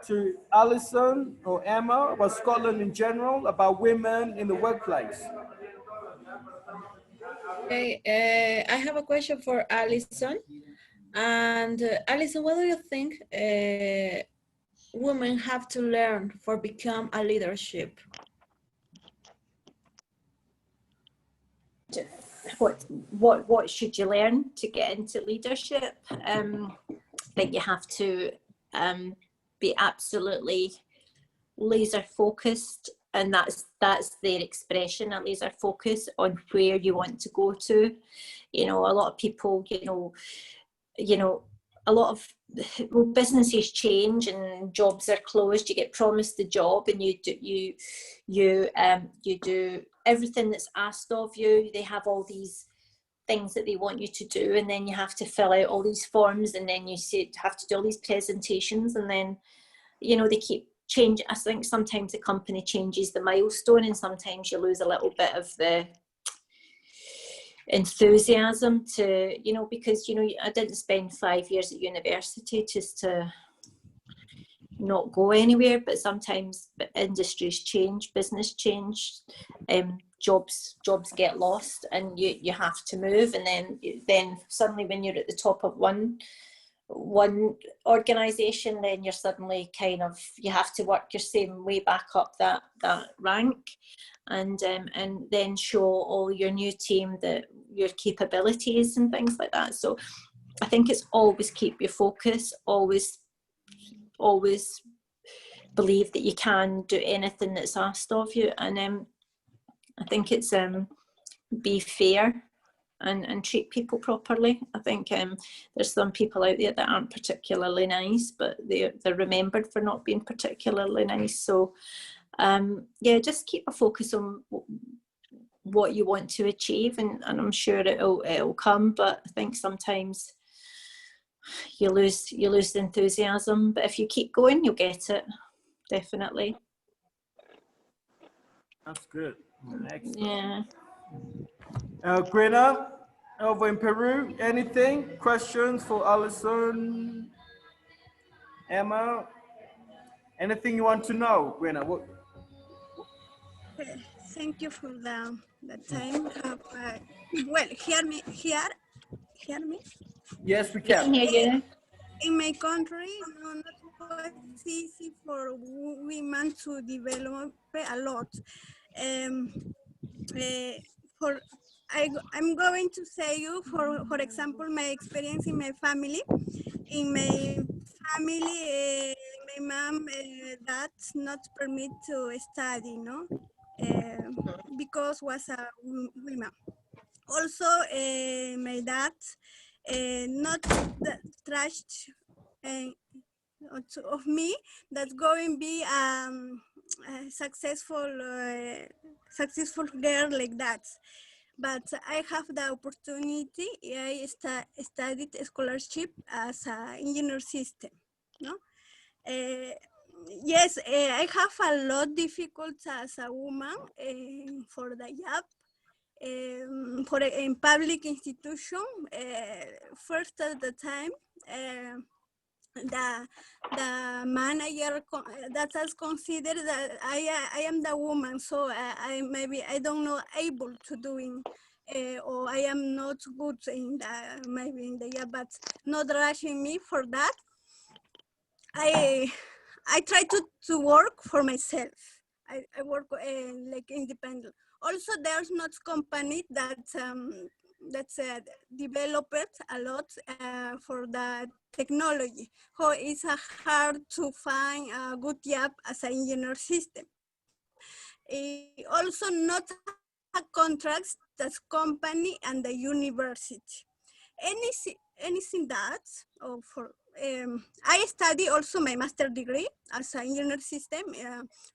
to Alison or Emma about Scotland in general, about women in the workplace? Okay, I have a question for Alison. And Alison, what do you think women have to learn for become a leadership? What should you learn to get into leadership? I think you have to be absolutely laser focused, and that's their expression, a laser focus on where you want to go to. A lot of people, a lot of businesses change and jobs are closed. You get promised the job and you do everything that's asked of you. They have all these things that they want you to do, and then you have to fill out all these forms, and then you have to do all these presentations, and then they keep changing. I think sometimes the company changes the milestone, and sometimes you lose a little bit of the enthusiasm to because I didn't spend 5 years at university just to not go anywhere, but sometimes industries change, business change, jobs get lost, and you have to move, and then suddenly when you're at the top of one organization, then you're suddenly you have to work your same way back up that rank, and then show all your new team your capabilities and things like that. So I think it's always keep your focus, always believe that you can do anything that's asked of you, and I think it's be fair and treat people properly. I think there's some people out there that aren't particularly nice, but they're remembered for not being particularly nice. So yeah, just keep a focus on what you want to achieve, and I'm sure it'll come. But I think sometimes you lose the enthusiasm, but if you keep going, you'll get it, definitely. That's good. Excellent. Yeah. Grina, over in Peru, anything? Questions for Alison? Emma? Anything you want to know, Grina? What? Thank you for the time. Well, hear me? Yes, we We can can. hear you. In my country, not quite easy for women to develop a lot. I'm going to say you, for example, my experience in my family. In my family, my mom, dad not permit to study, no, because was a woman. Also, my dad not trust of me that's going to be a successful girl like that. But I have the opportunity. I studied scholarship as an engineer system. No, yes, I have a lot difficult as a woman for the job. For in public institution, first at the time, the manager that has considered that I am the woman, so I maybe I don't know able to doing. Or I am not good in the maybe in the job, but not rushing me for that. I try to work for myself. I work like independent. Also, there's not company that that's developed a lot for the technology. So it's hard to find a good job as an engineer system. Also, not a contracts that's company and the university. Anything that, or for I study also my master degree as an engineer system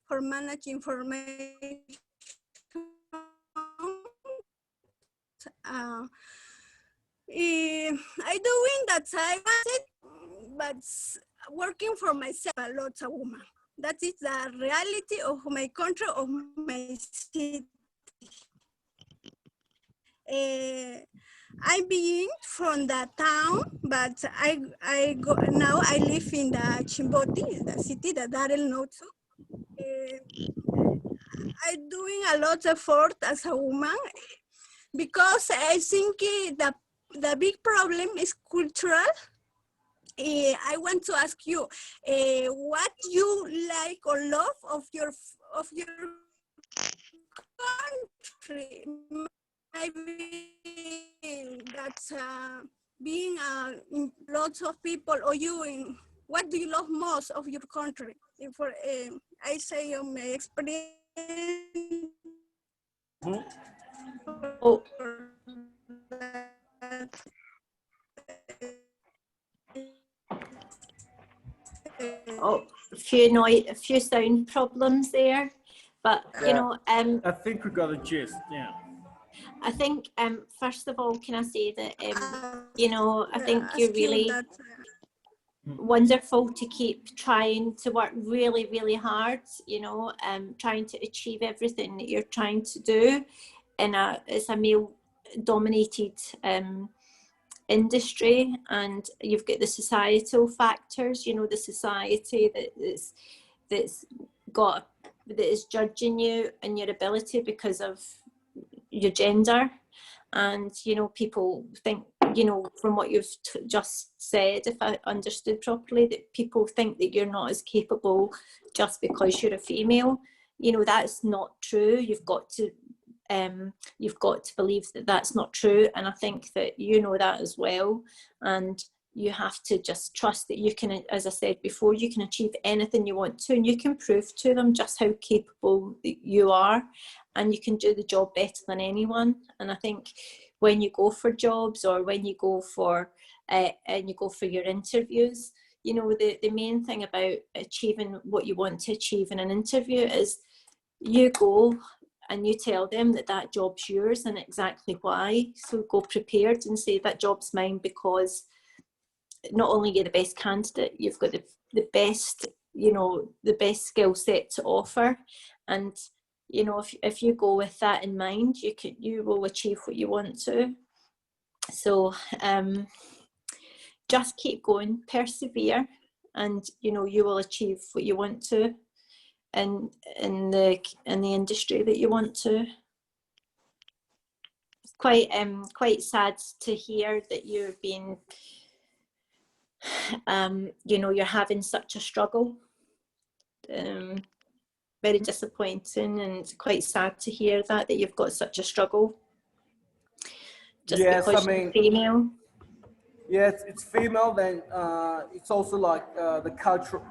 for manage information. I doing that I wanted, but working for myself a lot a woman. That is the reality of my country, of my city. I'm being from the town, but I go now. I live in the Chimboti, the city that Daryl knows. I'm doing a lot of effort as a woman because I think the big problem is cultural. I want to ask you what you like or love of your country. Maybe that's being lots of people, or you in what do you love most of your country? For I say my experience. Oh. Oh, a few sound problems there, but you know, I think we got a gist. Yeah. I think first of all, can I say that you know, I think you're really wonderful to keep trying to work really, really hard. You know, trying to achieve everything that you're trying to do it's a male-dominated industry, and you've got the societal factors. You know, the society that is judging you and your ability because of your gender. And you know, people think, you know, from what you've just said, if I understood properly, that people think that you're not as capable just because you're a female. You know, that's not true. You've got to believe that that's not true, and I think that you know that as well. And you have to just trust that you can, as I said before, you can achieve anything you want to, and you can prove to them just how capable you are, and you can do the job better than anyone. And I think when you go for jobs or when you go for and you go for your interviews. You know, the main thing about achieving what you want to achieve in an interview is you go and you tell them that that job's yours and exactly why. So go prepared and say that job's mine because not only you're the best candidate, you've got the best, you know, the best skill set to offer. And, you know, if you go with that in mind, you will achieve what you want to. So just keep going, persevere, and, you know, you will achieve what you want to in the industry that you want to. It's quite sad to hear that you're being you know, you're having such a struggle. Very disappointing and quite sad to hear that you've got such a struggle just because you're female. Yeah, it's female. Then it's also like the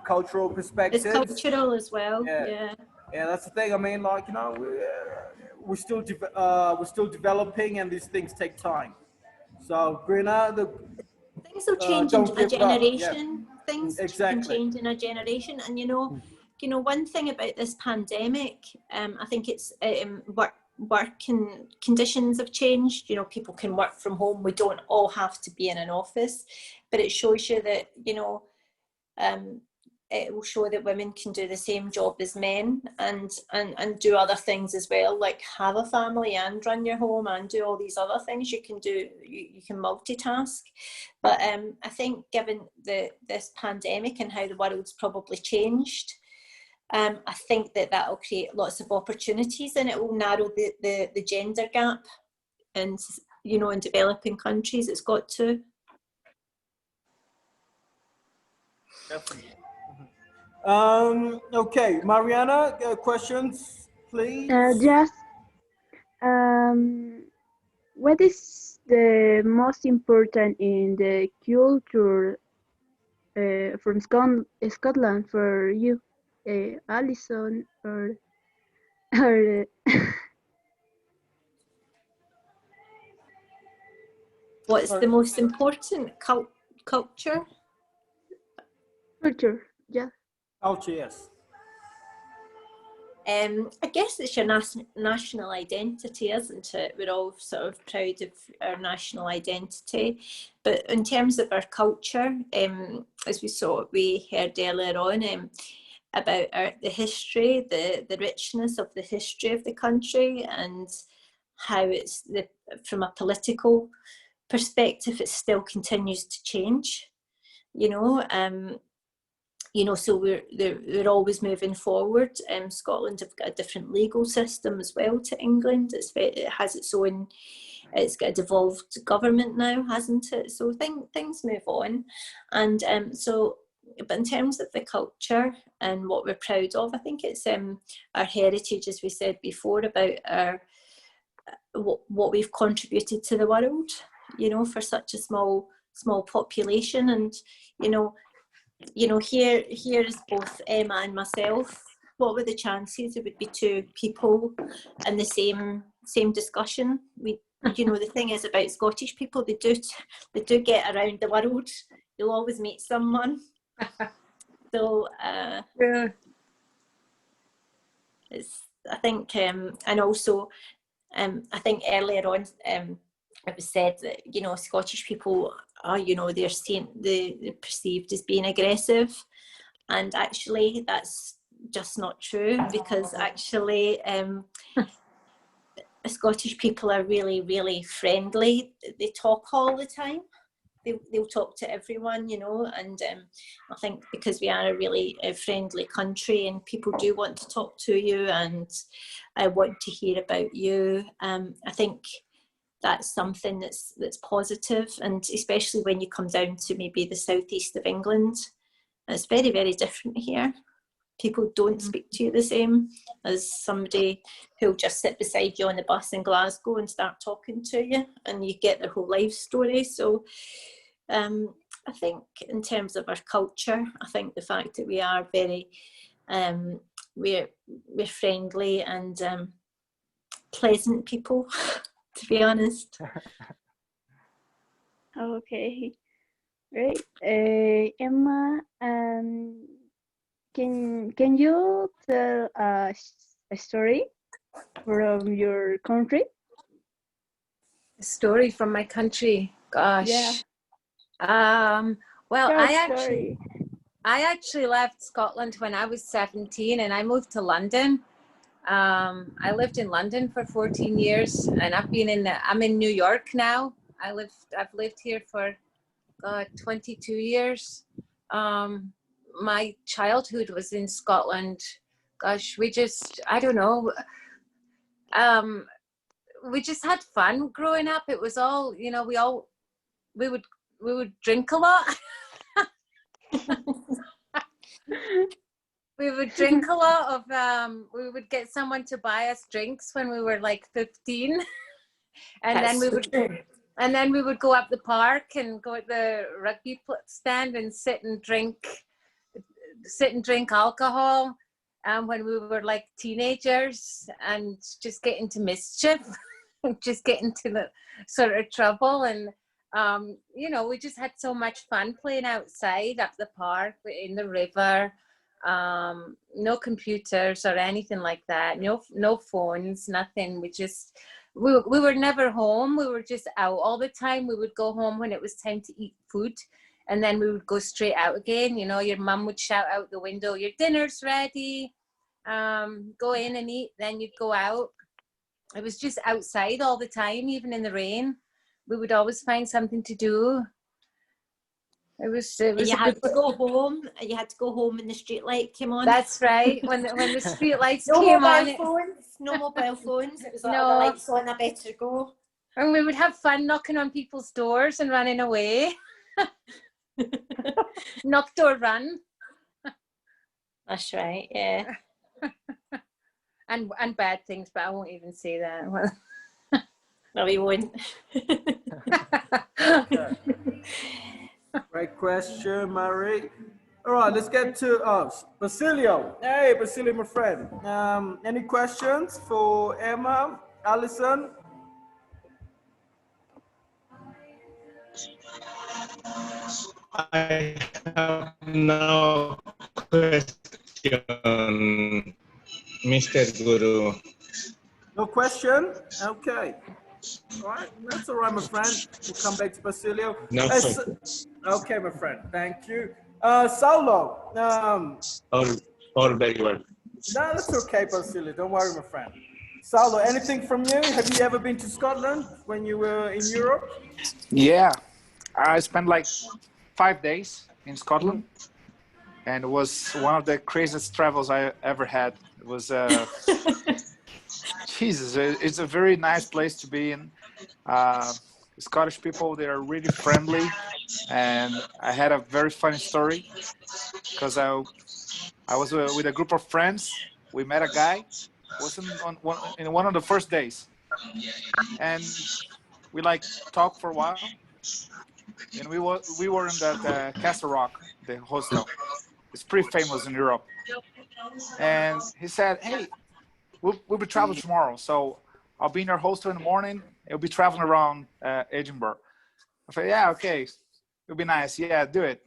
cultural perspective. It's cultural as well. Yeah, that's the thing. I mean, like, you know, we're still developing, and these things take time. So, Brina, things will change in a generation. Yeah. Things exactly. can change in a generation, and you know, one thing about this pandemic, I think it's working conditions have changed. You know, people can work from home. We don't all have to be in an office, but it shows you that, you know, it will show that women can do the same job as men and do other things as well, like have a family and run your home and do all these other things. You can do, you can multitask. But I think given this pandemic and how the world's probably changed, I think that will create lots of opportunities, and it will narrow the gender gap. And, you know, in developing countries, it's got to. Definitely. Okay, Mariana, questions, please. Just, what is the most important in the culture from Scotland for you, Alison, or What's the most important culture? Culture, yeah. Culture, yes. I guess it's your national identity, isn't it? We're all sort of proud of our national identity. But in terms of our culture, as we heard earlier on, about the history, the richness of the history of the country, and how it's from a political perspective, it still continues to change. You know, so we're always moving forward. Scotland have got a different legal system as well to England. It has its own. It's got a devolved government now, hasn't it? So things move on, and so. But in terms of the culture and what we're proud of, I think it's our heritage, as we said before, about our what we've contributed to the world. You know, for such a small population, and you know, here is both Emma and myself. What were the chances it would be two people in the same discussion? You know, the thing is about Scottish people, they do get around the world. You'll always meet someone. So yeah. I think, and also I think earlier on it was said that, you know, Scottish people are, you know, they're perceived as being aggressive, and actually that's just not true, because actually Scottish people are really, really friendly. They talk all the time. They'll talk to everyone, you know, and I think because we are a really friendly country and people do want to talk to you and want to hear about you, I think that's something that's positive, and especially when you come down to maybe the southeast of England, it's very, very different here. People don't speak to you the same as somebody who'll just sit beside you on the bus in Glasgow and start talking to you, and you get their whole life story. So I think in terms of our culture, I think the fact that we are very, we're friendly and pleasant people, to be honest. Okay, great. Emma, can you tell a story from your country? A story from my country. Gosh. Yeah. Well, Story. I actually left Scotland when I was 17 and I moved to London. I lived in London for 14 years and I'm in New York now. I've lived here for 22 years. My childhood was in Scotland. Gosh, I don't know. We just had fun growing up. It was all, you know, we would drink a lot. We would drink a lot of, we would get someone to buy us drinks when we were like 15. And then we would go up the park and go at the rugby stand and sit and drink alcohol. When we were like teenagers and just get into mischief, just get into the sort of trouble. And, you know, we just had so much fun playing outside up the park, in the river. No computers or anything like that. No phones, nothing. We were never home. We were just out all the time. We would go home when it was time to eat food. And then we would go straight out again. You know, your mum would shout out the window, your dinner's ready. Go in and eat. Then you'd go out. It was just outside all the time, even in the rain. We would always find something to do. It was you had to go home. You had to go home when the street light came on. That's right. When the street lights no came mobile on. phones. No mobile phones. It was like, No. the lights on, I better go. And we would have fun knocking on people's doors and running away. Knock, door, run. That's right, yeah. and bad things, but I won't even say that. No, we won't. Great question, Mary. All right, let's get to us. Basilio. Hey, Basilio, my friend. Any questions for Emma, Alison? I have no question, Mr. Guru. No question? Okay. All right, that's all right, my friend. We'll come back to Basilio. No question. Okay, my friend. Thank you. Saulo. All very well. No, that's okay, Basilio. Don't worry, my friend. Saulo, anything from you? Have you ever been to Scotland when you were in Europe? Yeah, I spent like 5 days in Scotland, and it was one of the craziest travels I ever had. It was, Jesus, it's a very nice place to be in. Scottish people, they are really friendly, and I had a very funny story because I was with a group of friends. We met a guy, wasn't in one of the first days, and we like talked for a while. And we were in that Castle Rock, the hostel. It's pretty famous in Europe. And he said, "Hey, we'll be traveling tomorrow, so I'll be in your hostel in the morning. It'll be traveling around Edinburgh." I said, "Yeah, okay, it'll be nice. Yeah, do it."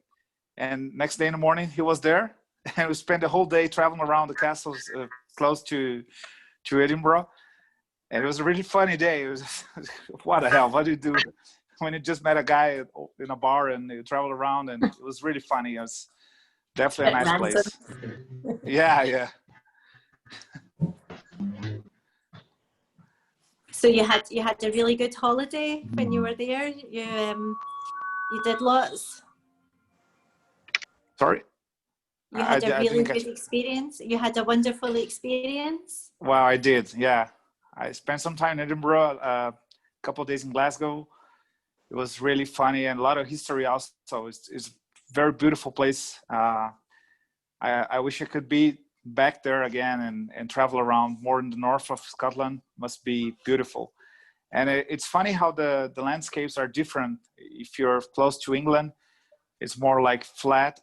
And next day in the morning, he was there, and we spent the whole day traveling around the castles close to Edinburgh. And it was a really funny day. It was, what the hell? What do you do when you just met a guy in a bar and you travel around? And it was really funny. It was definitely a nice place. Yeah. So you had a really good holiday when you were there. You did lots. Sorry? You had a really good experience. You had a wonderful experience. Well, I did. Yeah, I spent some time in Edinburgh, a couple of days in Glasgow. It was really funny and a lot of history also. It's a very beautiful place. I wish I could be back there again and travel around more in the north of Scotland. Must be beautiful. And it's funny how the landscapes are different. If you're close to England, it's more like flat.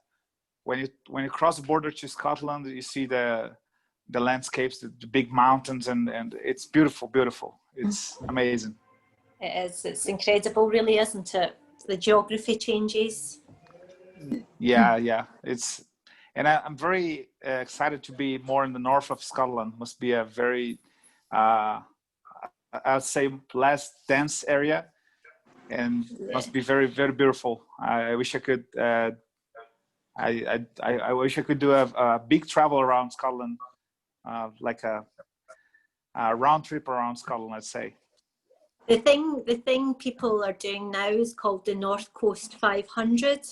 When you cross the border to Scotland, you see the landscapes, the big mountains, and it's beautiful. It's amazing. It is. It's incredible, really, isn't it? The geography changes. Yeah, yeah. And I'm very excited to be more in the north of Scotland. Must be a very, I'd say, less dense area, and must be very, very beautiful. I wish I could. I wish I could do a big travel around Scotland, like a round trip around Scotland, let's say. The thing people are doing now is called the North Coast 500.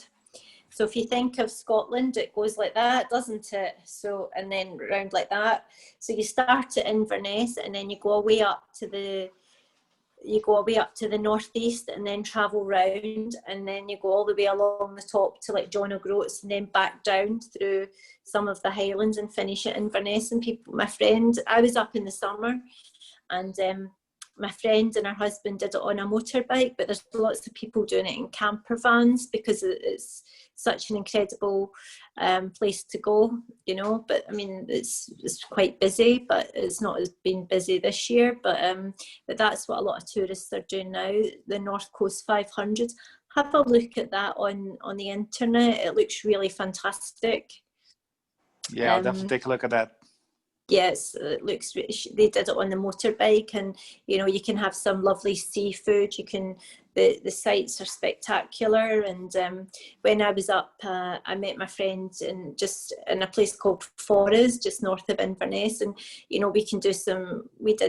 So if you think of Scotland, it goes like that, doesn't it? So, and then round like that. So you start at Inverness, and then you go away up to the northeast, and then travel round, and then you go all the way along the top to like John O'Groats, and then back down through some of the Highlands and finish at Inverness. And I was up in the summer, and my friend and her husband did it on a motorbike, but there's lots of people doing it in camper vans because it's such an incredible place to go, you know. But I mean, it's quite busy, but it's not as been busy this year. But that's what a lot of tourists are doing now, the North Coast 500. Have a look at that on the internet. It looks really fantastic. Yeah, I'll definitely take a look at that. Yes, it looks. They did it on the motorbike, and you know, you can have some lovely seafood. The sights are spectacular. And when I was up, I met my friend just in a place called Forres, just north of Inverness, and you know, we did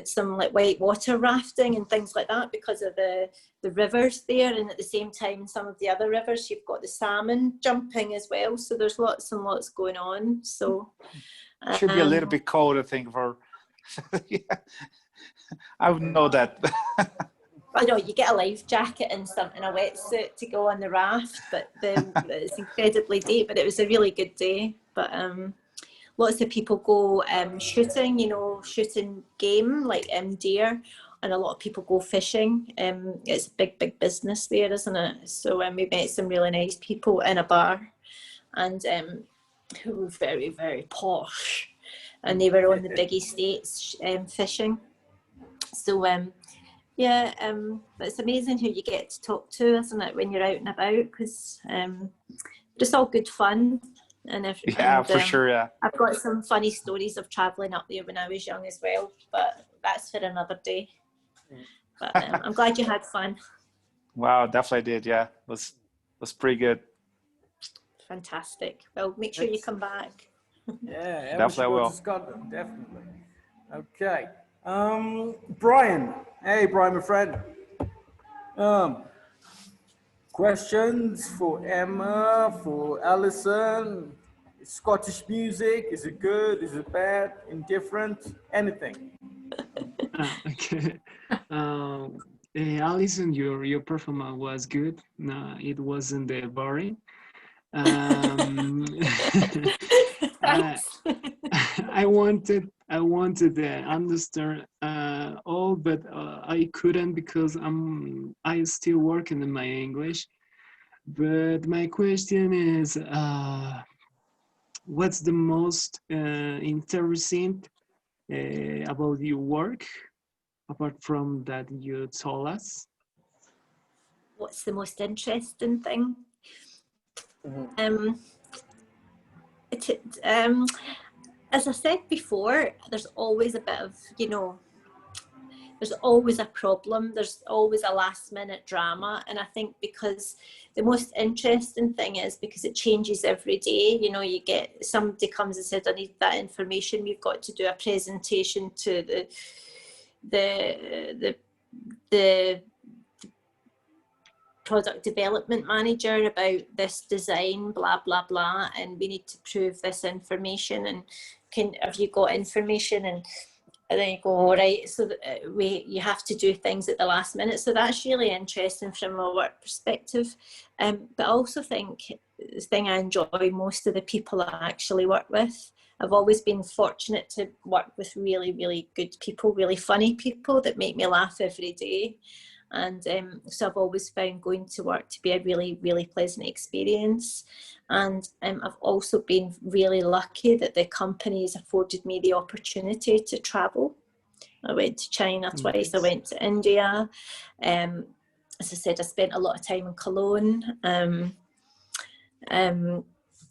some like white water rafting and things like that because of the rivers there, and at the same time in some of the other rivers you've got the salmon jumping as well. So there's lots and lots going on. So. Should be a little bit cold, I think, for. Yeah, I would know that. I know you get a life jacket and a wetsuit to go on the raft, but it's incredibly deep. But it was a really good day. But lots of people go shooting, you know, shooting game like deer, and a lot of people go fishing. It's a big business there, isn't it? So we met some really nice people in a bar, and who were very, very posh, and they were on the big estates fishing. So yeah, it's amazing who you get to talk to, isn't it, when you're out and about, because just all good fun. For sure, yeah. I've got some funny stories of travelling up there when I was young as well, but that's for another day. But I'm glad you had fun. Wow, definitely did, yeah. It was pretty good. Fantastic. Well, make sure you come back. Yeah, definitely will. To Scotland, definitely. Okay. Brian. Hey, Brian, my friend. Questions for Emma, for Alison. Scottish music, is it good? Is it bad? Indifferent? Anything? Okay. Alison, your performance was good. No, it wasn't boring. I wanted to understand all, but I couldn't because I still working in my English. But my question is, what's the most interesting about your work, apart from that you told us? What's the most interesting thing? As I said before, there's always a bit of, you know, there's always a problem. There's always a last minute drama. And I think because the most interesting thing is because it changes every day. You know, you get somebody comes and says, I need that information. We've got to do a presentation to the product development manager about this design, blah, blah, blah. And we need to prove this information. And have you got information? And then you go, all right, so you have to do things at the last minute. So that's really interesting from a work perspective. But I also think the thing I enjoy most of the people I actually work with. I've always been fortunate to work with really, really good people, really funny people that make me laugh every day. And so I've always found going to work to be a really, really pleasant experience. And I've also been really lucky that the company has afforded me the opportunity to travel. I went to China twice. I went to India. As I said, I spent a lot of time in Cologne.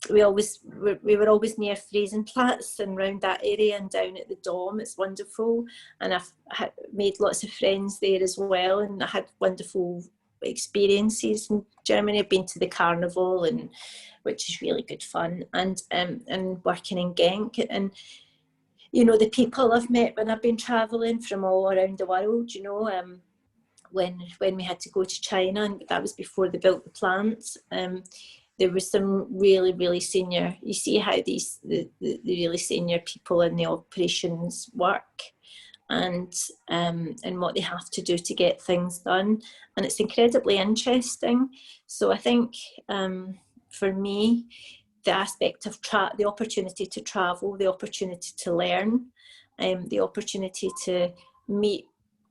We were always near Friesenplatz and around that area and down at the Dom. It's wonderful, and I've made lots of friends there as well, and I had wonderful experiences in Germany. I've been to the carnival, and which is really good fun, and working in Genk, and you know, the people I've met when I've been traveling from all around the world, you know, when we had to go to China, and that was before they built the plants. There was some really senior, you see how the really senior people in the operations work, and what they have to do to get things done, and it's incredibly interesting. So I think for me, the aspect of the opportunity to travel, the opportunity to learn, the opportunity to meet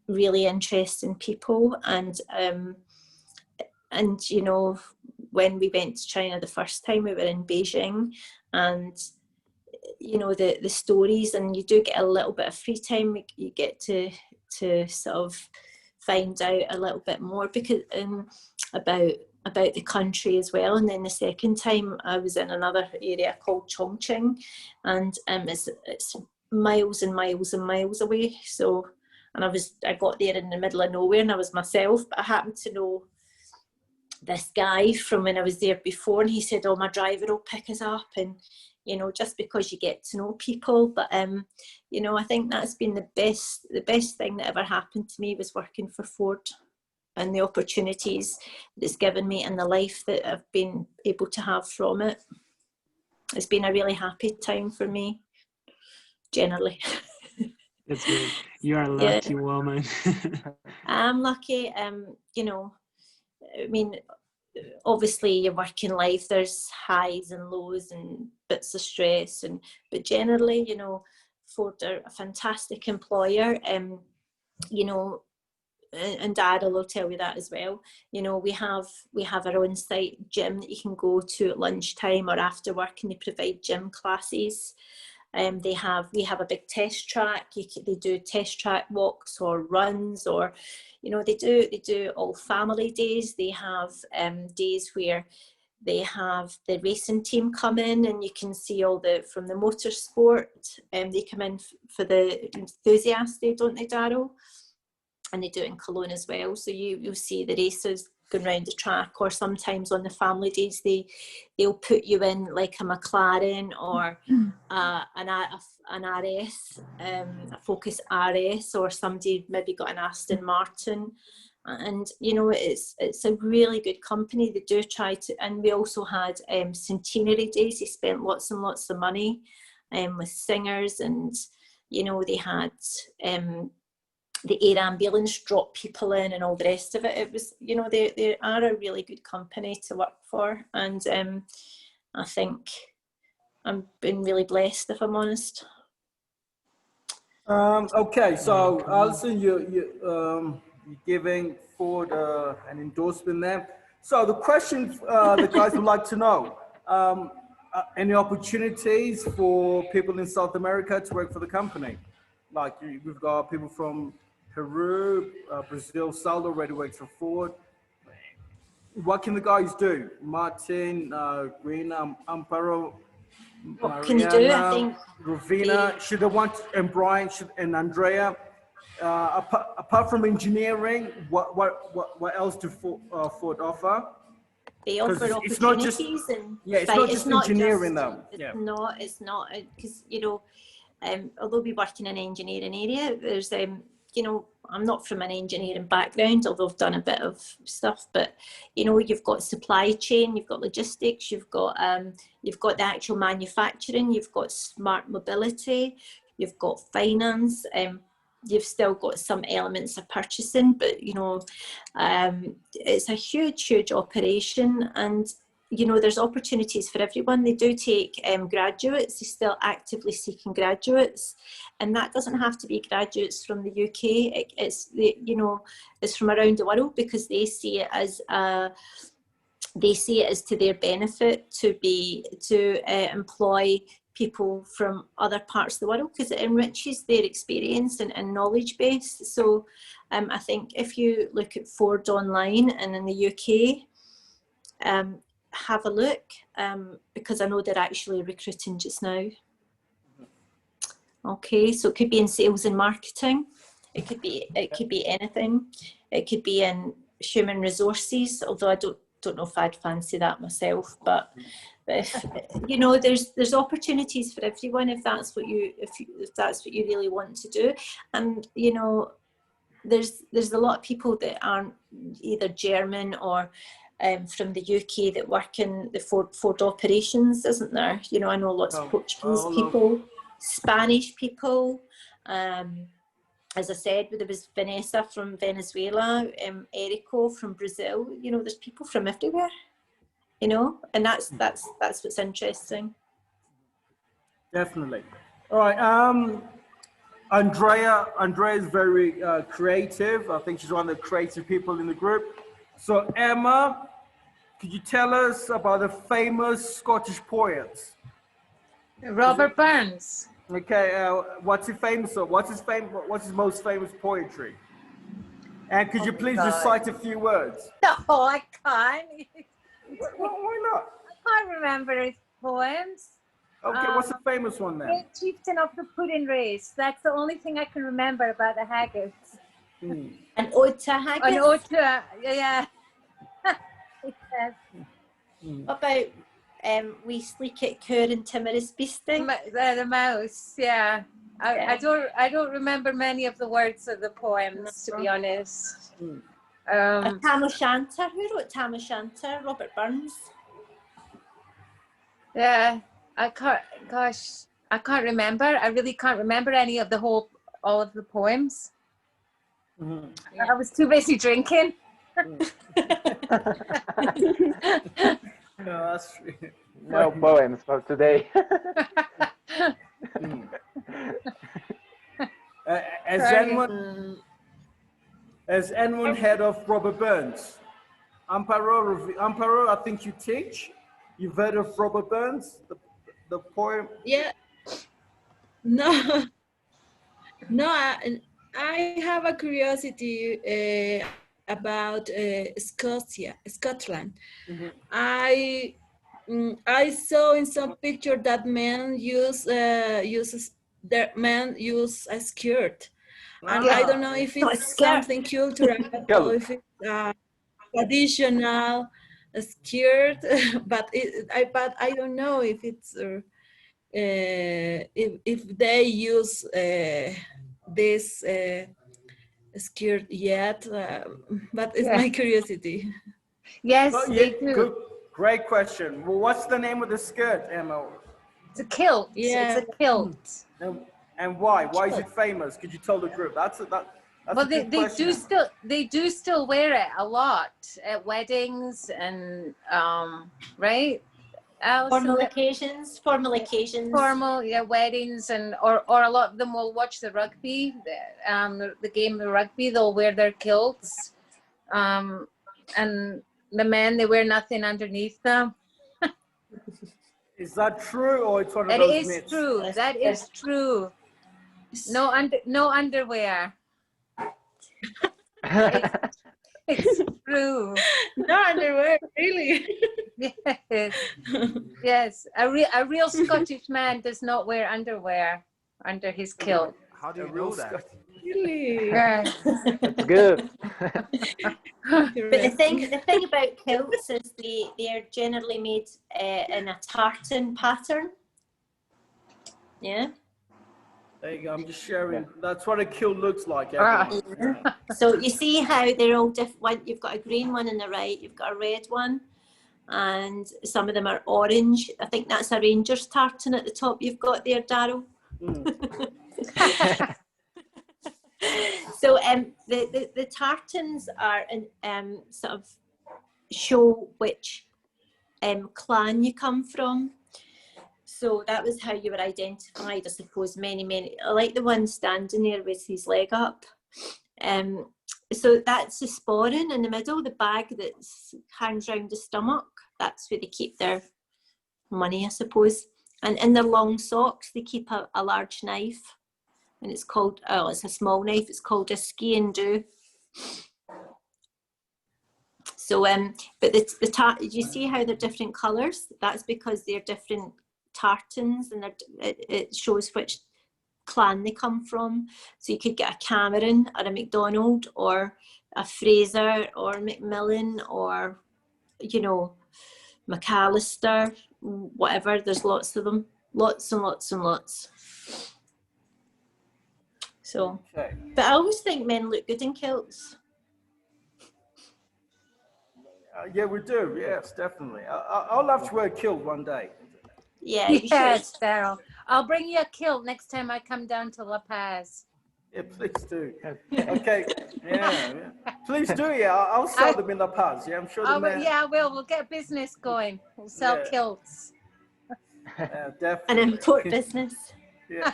really interesting people, and you know, when we went to China the first time, we were in Beijing, and you know, the stories, and you do get a little bit of free time. You get to sort of find out a little bit more because about the country as well. And then the second time I was in another area called Chongqing, and it's miles and miles and miles away. So, and I got there in the middle of nowhere, and I was myself, but I happened to know this guy from when I was there before, and he said, oh, my driver will pick us up, and you know, just because you get to know people. But you know, I think that's been the best thing that ever happened to me, was working for Ford, and the opportunities that it's given me and the life that I've been able to have from it. It's been a really happy time for me, generally. That's good. You are a lucky woman. I'm lucky. You know, I mean, obviously your working life, there's highs and lows and bits of stress, but generally, you know, Ford are a fantastic employer. You know, and Dad will tell you that as well. You know, we have our own site gym that you can go to at lunchtime or after work, and they provide gym classes. We have a big test track. They do test track walks or runs, or you know, they do all family days. They have days where they have the racing team come in, and you can see all from the motorsport. They come in for the enthusiast day, don't they, Daryl? And they do it in Cologne as well. So you'll see the races going around the track, or sometimes on the family days they'll put you in like a McLaren or an RS, a Focus RS, or somebody maybe got an Aston Martin. And you know, it's a really good company. They do try to, and we also had centenary days. They spent lots and lots of money with singers, and you know, they had the air ambulance drop people in and all the rest of it. It was, you know, they are a really good company to work for, and I think I've been really blessed, if I'm honest. Okay, so Alison, you're giving Ford an endorsement there. So the question the guys would like to know, any opportunities for people in South America to work for the company? Like we've got people from Peru, Brazil. Saldo already works for Ford. What can the guys do? Martin, Green, Amparo, what can you do? I think Ravina, should they want, and Brian, and Andrea. Apart from engineering, what else do Ford offer? They offer opportunities, it's not just, and it's not just engineering though. It's not because you know, although we work in an engineering area, there's you know, I'm not from an engineering background, although I've done a bit of stuff, but you know, you've got supply chain, you've got logistics, you've got the actual manufacturing, you've got smart mobility, you've got finance, you've still got some elements of purchasing, but you know, it's a huge operation, and you know, there's opportunities for everyone. They do take graduates. They're still actively seeking graduates, and that doesn't have to be graduates from the UK. You know, it's from around the world, because they see it as to their benefit to employ people from other parts of the world, because it enriches their experience and knowledge base. So I think if you look at Ford online and in the UK, have a look, because I know they're actually recruiting just now. Okay, so it could be in sales and marketing. It could be anything. It could be in human resources, although I don't know if I'd fancy that myself. But if, you know, there's opportunities for everyone if that's what you really want to do. And you know, there's a lot of people that aren't either German or from the UK that work in the Ford operations, isn't there? You know, I know lots of Portuguese people, Spanish people. As I said, there was Vanessa from Venezuela, Erico from Brazil. You know, there's people from everywhere. You know, and that's what's interesting. Definitely. All right. Andrea is very creative. I think she's one of the creative people in the group. So Emma, could you tell us about the famous Scottish poets? Robert Burns. Okay, what's he famous for? What's his most famous poetry? And could you please recite a few words? No, I can't. Why not? I can't remember his poems. Okay, what's the famous one then? Great Chieftain of the Pudding Race. That's the only thing I can remember about the Haggards. An ode to Haggis? An ode to, yeah. Yes. What about we sleek at cur and timorous beasting? The mouse, yeah. I don't remember many of the words of the poems, to be honest. Tam O'Shanter. Who wrote Tam O'Shanter? Robert Burns. Yeah, I can't remember. I really can't remember any of all of the poems. Yeah. I was too busy drinking. No, that's true. No poems for today. Has anyone heard of Robert Burns? Amparo, I think you teach. You've heard of Robert Burns, the poem? Yeah. No. No, I have a curiosity about Scotland. Mm-hmm. I saw in some picture that men use a skirt, and I don't know if it's something cultural or if it's traditional skirt, but I don't know if it's if they use this skirt yet, but it's my curiosity. Yes, they do. Good, great question. Well, what's the name of the skirt, Emma? It's a kilt. Yeah. It's a kilt. And why? Why is it famous? Could you tell the group? That's well, a good question. they do still wear it a lot at weddings and right? Alison, formal occasions, weddings, and or a lot of them will watch the rugby, the game of rugby. They'll wear their kilts, and the men, they wear nothing underneath them. Is that true, or it's one of those myths? It is true. That is true. No underwear. It's true. No underwear, really? Yes. Yes. A real Scottish man does not wear underwear under his kilt. How do you know that? Really? Yeah. That's good. But the thing about kilts is they are generally made in a tartan pattern. Yeah. There you go. I'm just sharing. That's what a kilt looks like. So you see how they're all different. You've got a green one on the right. You've got a red one, and some of them are orange. I think that's a Rangers tartan at the top. You've got there, Daryl. So the tartans are sort of show which clan you come from. So that was how you were identified, I suppose, many, like the one standing there with his leg up. So that's the sporran in the middle, the bag that hangs round the stomach. That's where they keep their money, I suppose. And in their long socks, they keep a large knife, and it's called, oh, it's a small knife. It's called a ski and do. So, but you see how they're different colours? That's because they're different tartans, and it shows which clan they come from. So you could get a Cameron or a McDonald or a Fraser or Macmillan or, you know, McAllister, whatever. There's lots of them, lots and lots and lots. So, Okay. but I always think men look good in kilts. Yeah, we do. Yes, definitely. I'll have to wear a kilt one day. Yeah, you yes, Daryl. I'll bring you a kilt next time I come down to La Paz. Yeah, please do. Okay. Yeah. Please do. Yeah, I'll sell them in La Paz. Yeah, I'm sure the man. Yeah, I will. We'll get a business going. We'll sell kilts. Definitely. An import business. Yeah.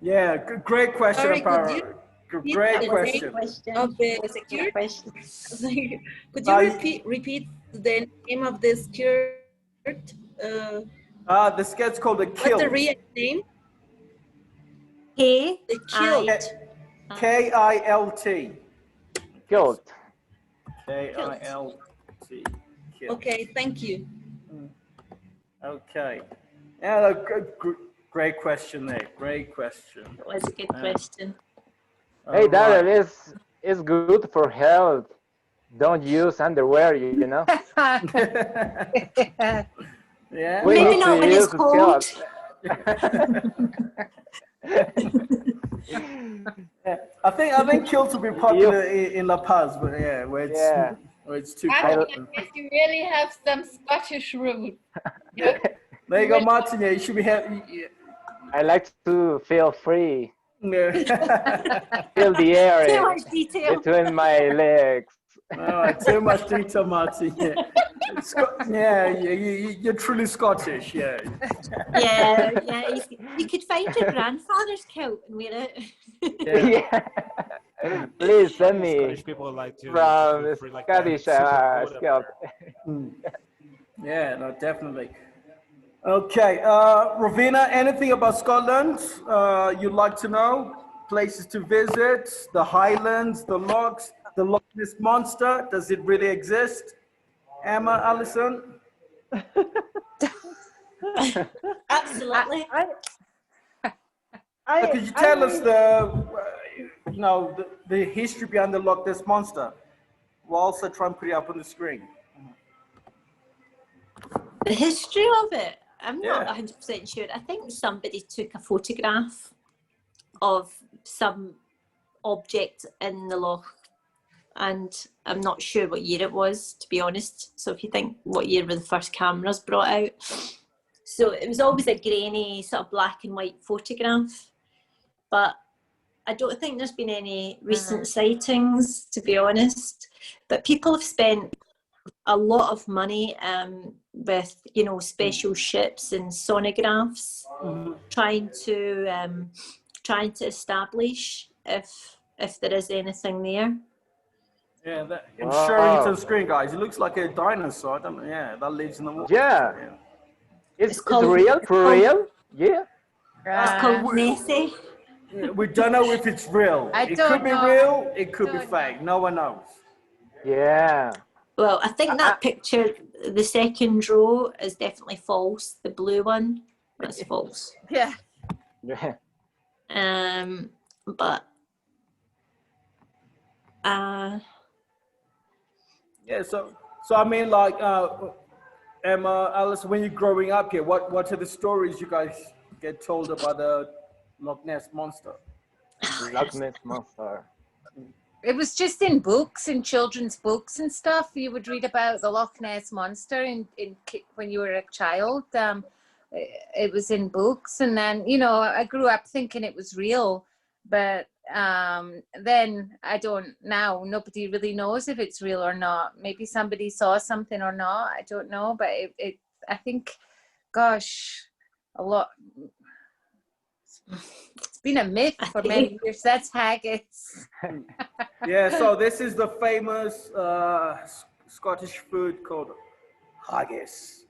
Yeah. Great question, Sorry, Amparo. Great question. Of the skirt? Could you repeat the name of the skirt? The skirt's called a kilt. What's the real name? The kilt. K-I-L-T. Kilt. K-I-L-T. Okay, thank you. Okay. Yeah, great question there. Great question. It was a good question. Hey, Daryl, it's good for health. Don't use underwear, you know. Yeah. Maybe not when it's cold. I think kilts will be popular in La Paz, but yeah, where it's too cold. I guess you really have some Scottish roots. There you go, Martin. Yeah, you should be happy. I like to feel free. Yeah. Feel the air Too much detail. between my legs. Oh, too much detail, Martin. Yeah, you're truly Scottish. Yeah. Yeah. You could find your grandfather's kilt and wear it. Yeah. Please send me Scottish people like to from feel free like Scottish that. kilt. Yeah, no, definitely. Okay, Ravina, anything about Scotland you'd like to know? Places to visit, the Highlands, the Loch Ness Monster, does it really exist? Emma, Alison? Absolutely. Could you tell us the history behind the Loch Ness Monster? We'll also try and put it up on the screen. The history of it, I'm not 100% sure. I think somebody took a photograph of some object in the loch, and I'm not sure what year it was, to be honest. So if you think what year were the first cameras brought out, so it was always a grainy sort of black and white photograph, but I don't think there's been any recent sightings, to be honest. But people have spent a lot of money with, you know, special ships and sonographs, trying to establish if there is anything there. Yeah, I'm showing it to the screen, guys. It looks like a dinosaur. That lives in the water. Yeah. It's real, for real? Yeah. It's called Nessie. We don't know if it's real. It could be real, it could be fake. No one knows. Yeah. Well, I think that picture, the second row, is definitely false. The blue one, that's false. Yeah. Yeah. But yeah, so I mean, like, Emma, Alice, when you're growing up here, what are the stories you guys get told about the Loch Ness Monster? Loch Ness Monster. It was just in books, in children's books and stuff. You would read about the Loch Ness Monster when you were a child. It was in books, and then, you know, I grew up thinking it was real, but then I don't now. Nobody really knows if it's real or not. Maybe somebody saw something or not. I don't know, but I think, gosh, a lot. It's been a myth for many years. That's haggis. Yeah, so this is the famous Scottish food called haggis.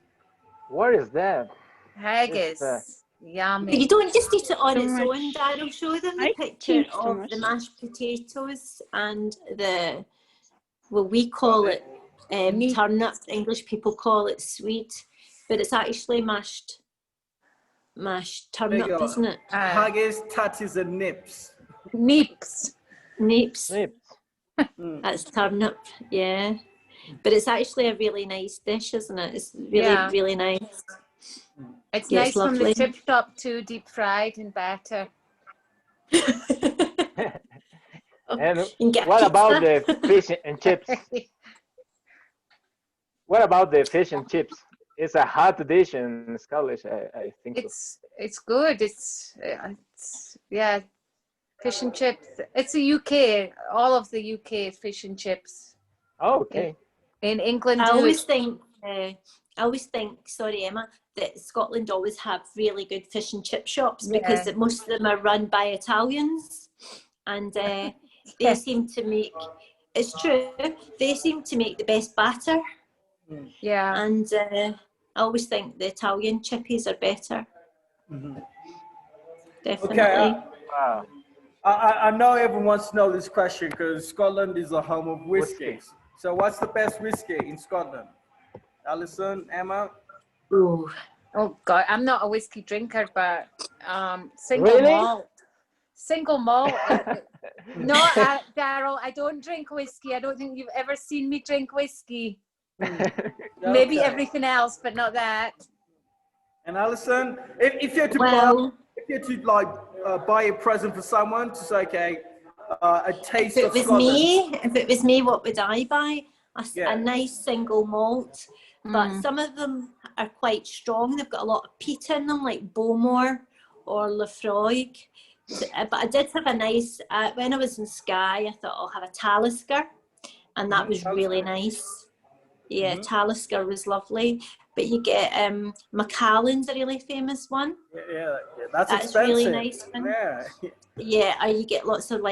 What is that? Haggis. Yummy. You don't just eat it on Too its much. own, Daryl. Show them the I picture think too of much. the mashed potatoes and the, well, we call it turnip. English people call it sweet, but it's actually mashed turnip, isn't it? Haggis, tatties, and nips. Neeps. Neeps. Nips. That's turnip, yeah. But it's actually a really nice dish, isn't it? It's really, Yeah. really nice. It's Yeah, nice it's from the lovely. chip shop too, deep fried in batter. And You can get what about pizza. the fish and chips? What about the fish and chips? It's a hot dish in Scottish, I think so. It's good. It's yeah, fish and chips. It's the UK. All of the UK fish and chips. Oh, okay. In England, I do always it. think, sorry Emma, that Scotland always have really good fish and chip shops because Yeah. most of them are run by Italians, and they seem to make, it's true, they seem to make the best batter. Yeah. And I always think the Italian chippies are better. Definitely. Okay. Wow. I know everyone wants to know this question because Scotland is a home of whiskies. So what's the best whiskey in Scotland? Alison, Emma? Ooh. Oh God, I'm not a whiskey drinker, but single Really? malt. Single malt. No, Daryl, I don't drink whiskey. I don't think you've ever seen me drink whiskey. Maybe Okay. everything else, but not that. And Alison, if you had to buy a present for someone to say, okay, a taste of Scotland. If it was me, what would I buy? A nice single malt, but some of them are quite strong. They've got a lot of peat in them, like Bowmore or Lefroy. But I did have a nice, when I was in Skye, I thought I'll have a Talisker, and that was really nice. Yeah, Talisker was lovely. But you get Macallan's a really famous one. Yeah, that's expensive. Really nice one. Yeah. Yeah, you get lots of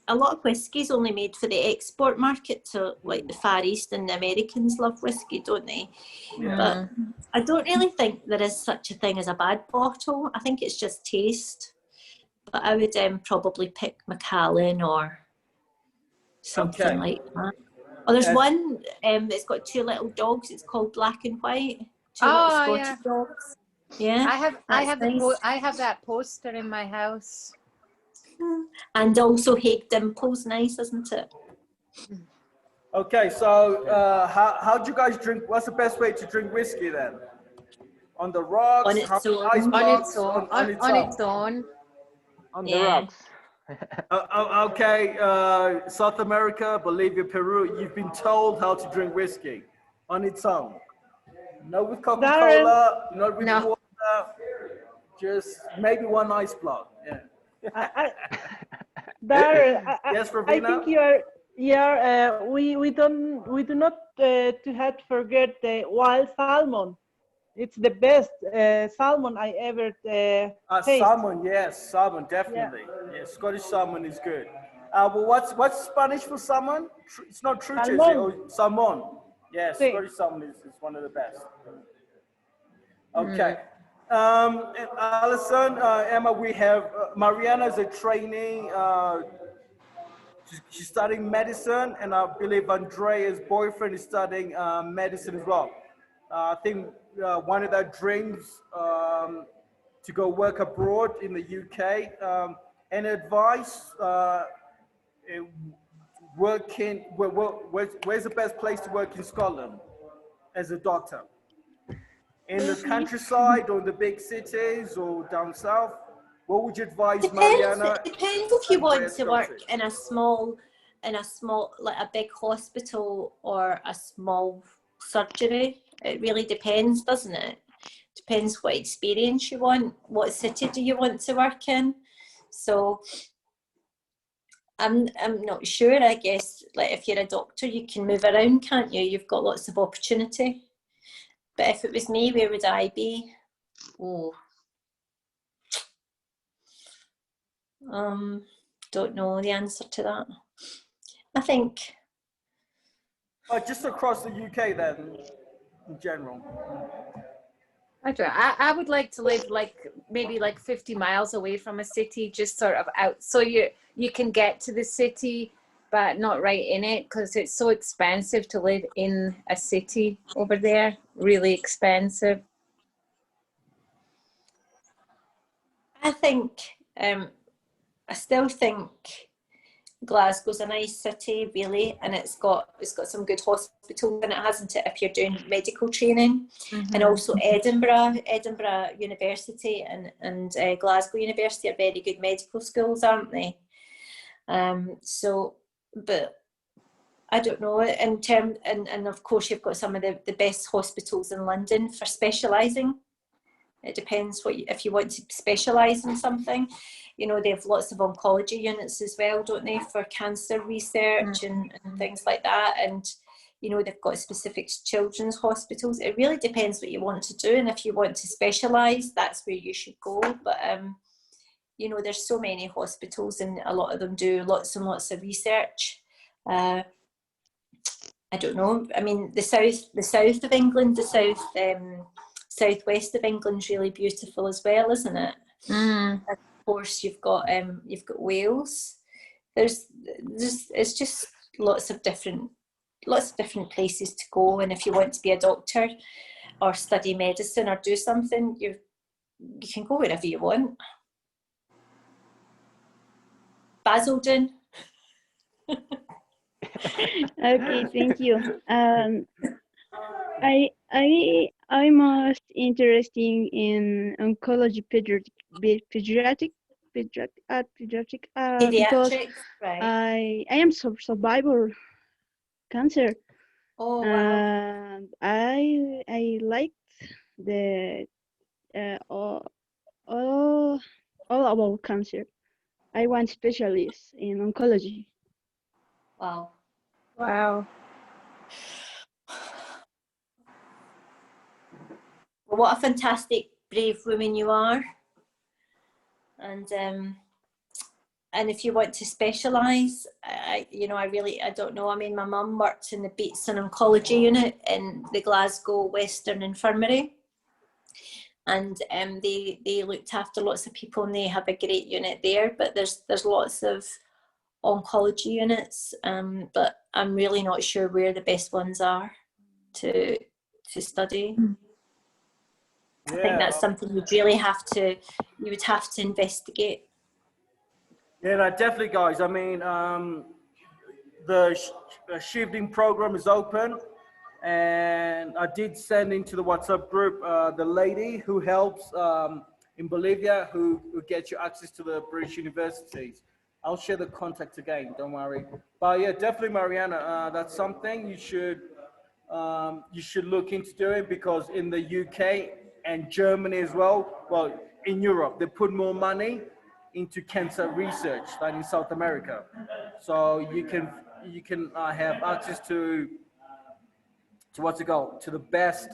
a lot of whiskey's only made for the export market to like the Far East, and the Americans love whiskey, don't they? Yeah. But I don't really think there is such a thing as a bad bottle. I think it's just taste. But I would probably pick Macallan or something like that. Oh, there's one that's got two little dogs. It's called Black and White. Two little Scottish dogs. Yeah, I have that poster in my house. And also Hague Dimple's nice, isn't it? Okay, so how do you guys drink? What's the best way to drink whiskey then? On the rocks? On its own. On its own. On the rocks. Okay, South America, Bolivia, Peru, you've been told how to drink whiskey on its own. Not with Coca-Cola, not with water, just maybe one ice block. Yeah. Darren, yes, I Ravina? think we do not to have to forget the wild salmon. It's the best salmon I ever taste. Salmon, yes, salmon, definitely. Yeah. Yes, Scottish salmon is good. Well, what's Spanish for salmon? It's not truche, is it? Or salmon. Yes, Scottish salmon is one of the best. Okay. Alison, Emma, we have Mariana is a trainee. She's studying medicine, and I believe Andrea's boyfriend is studying medicine as well. I think one of their dreams to go work abroad in the UK. Any advice? Working, where's the best place to work in Scotland as a doctor? In the countryside, or in the big cities, or down south? What would you advise, Mariana? It depends if you want to work in a small, like a big hospital or a small surgery. It really depends, doesn't it? Depends what experience you want, what city do you want to work in. So I'm not sure. I guess like if you're a doctor, you can move around, can't you? You've got lots of opportunity. But if it was me, where would I be? Oh, don't know the answer to that. I think just across the UK then, in general. I would like to live like maybe like 50 miles away from a city, just sort of out, so you can get to the city but not right in it, because it's so expensive to live in a city over there. Really expensive. I think I still think Glasgow's a nice city, really, and it's got some good hospitals in it, hasn't it, if you're doing medical training. And also Edinburgh University and Glasgow University are very good medical schools, aren't they? So, but I don't know, in terms, and of course you've got some of the best hospitals in London for specialising. It depends if you want to specialise in something. You know, they have lots of oncology units as well, don't they, for cancer research and things like that. And, you know, they've got specific children's hospitals. It really depends what you want to do. And if you want to specialise, that's where you should go. But, you know, there's so many hospitals and a lot of them do lots and lots of research. I don't know. I mean, the south of England, southwest of England's really beautiful as well, isn't it? Of course, you've got Wales. It's just lots of different places to go. And if you want to be a doctor or study medicine or do something, you can go wherever you want. Basildon. Okay, thank you. I'm most interested in oncology, pediatric, because right. I am survivor cancer. Oh, wow. And I like the all about cancer. I want specialists in oncology. Wow. Wow. Well, what a fantastic, brave woman you are. And if you want to specialise, I don't know. I mean, my mum worked in the Bateson Oncology Unit in the Glasgow Western Infirmary. And they looked after lots of people, and they have a great unit there. But there's lots of oncology units, but I'm really not sure where the best ones are to study. I think that's something you would have to investigate. Yeah, no, definitely, guys. I mean, the shifting program is open, and I did send into the WhatsApp group the lady who helps in Bolivia, who gets you access to the British universities. I'll share the contact again, don't worry. But yeah, definitely, Mariana, that's something you should look into doing, because in the UK and Germany as well, in Europe, they put more money into cancer research than in South America. So you can have access to the best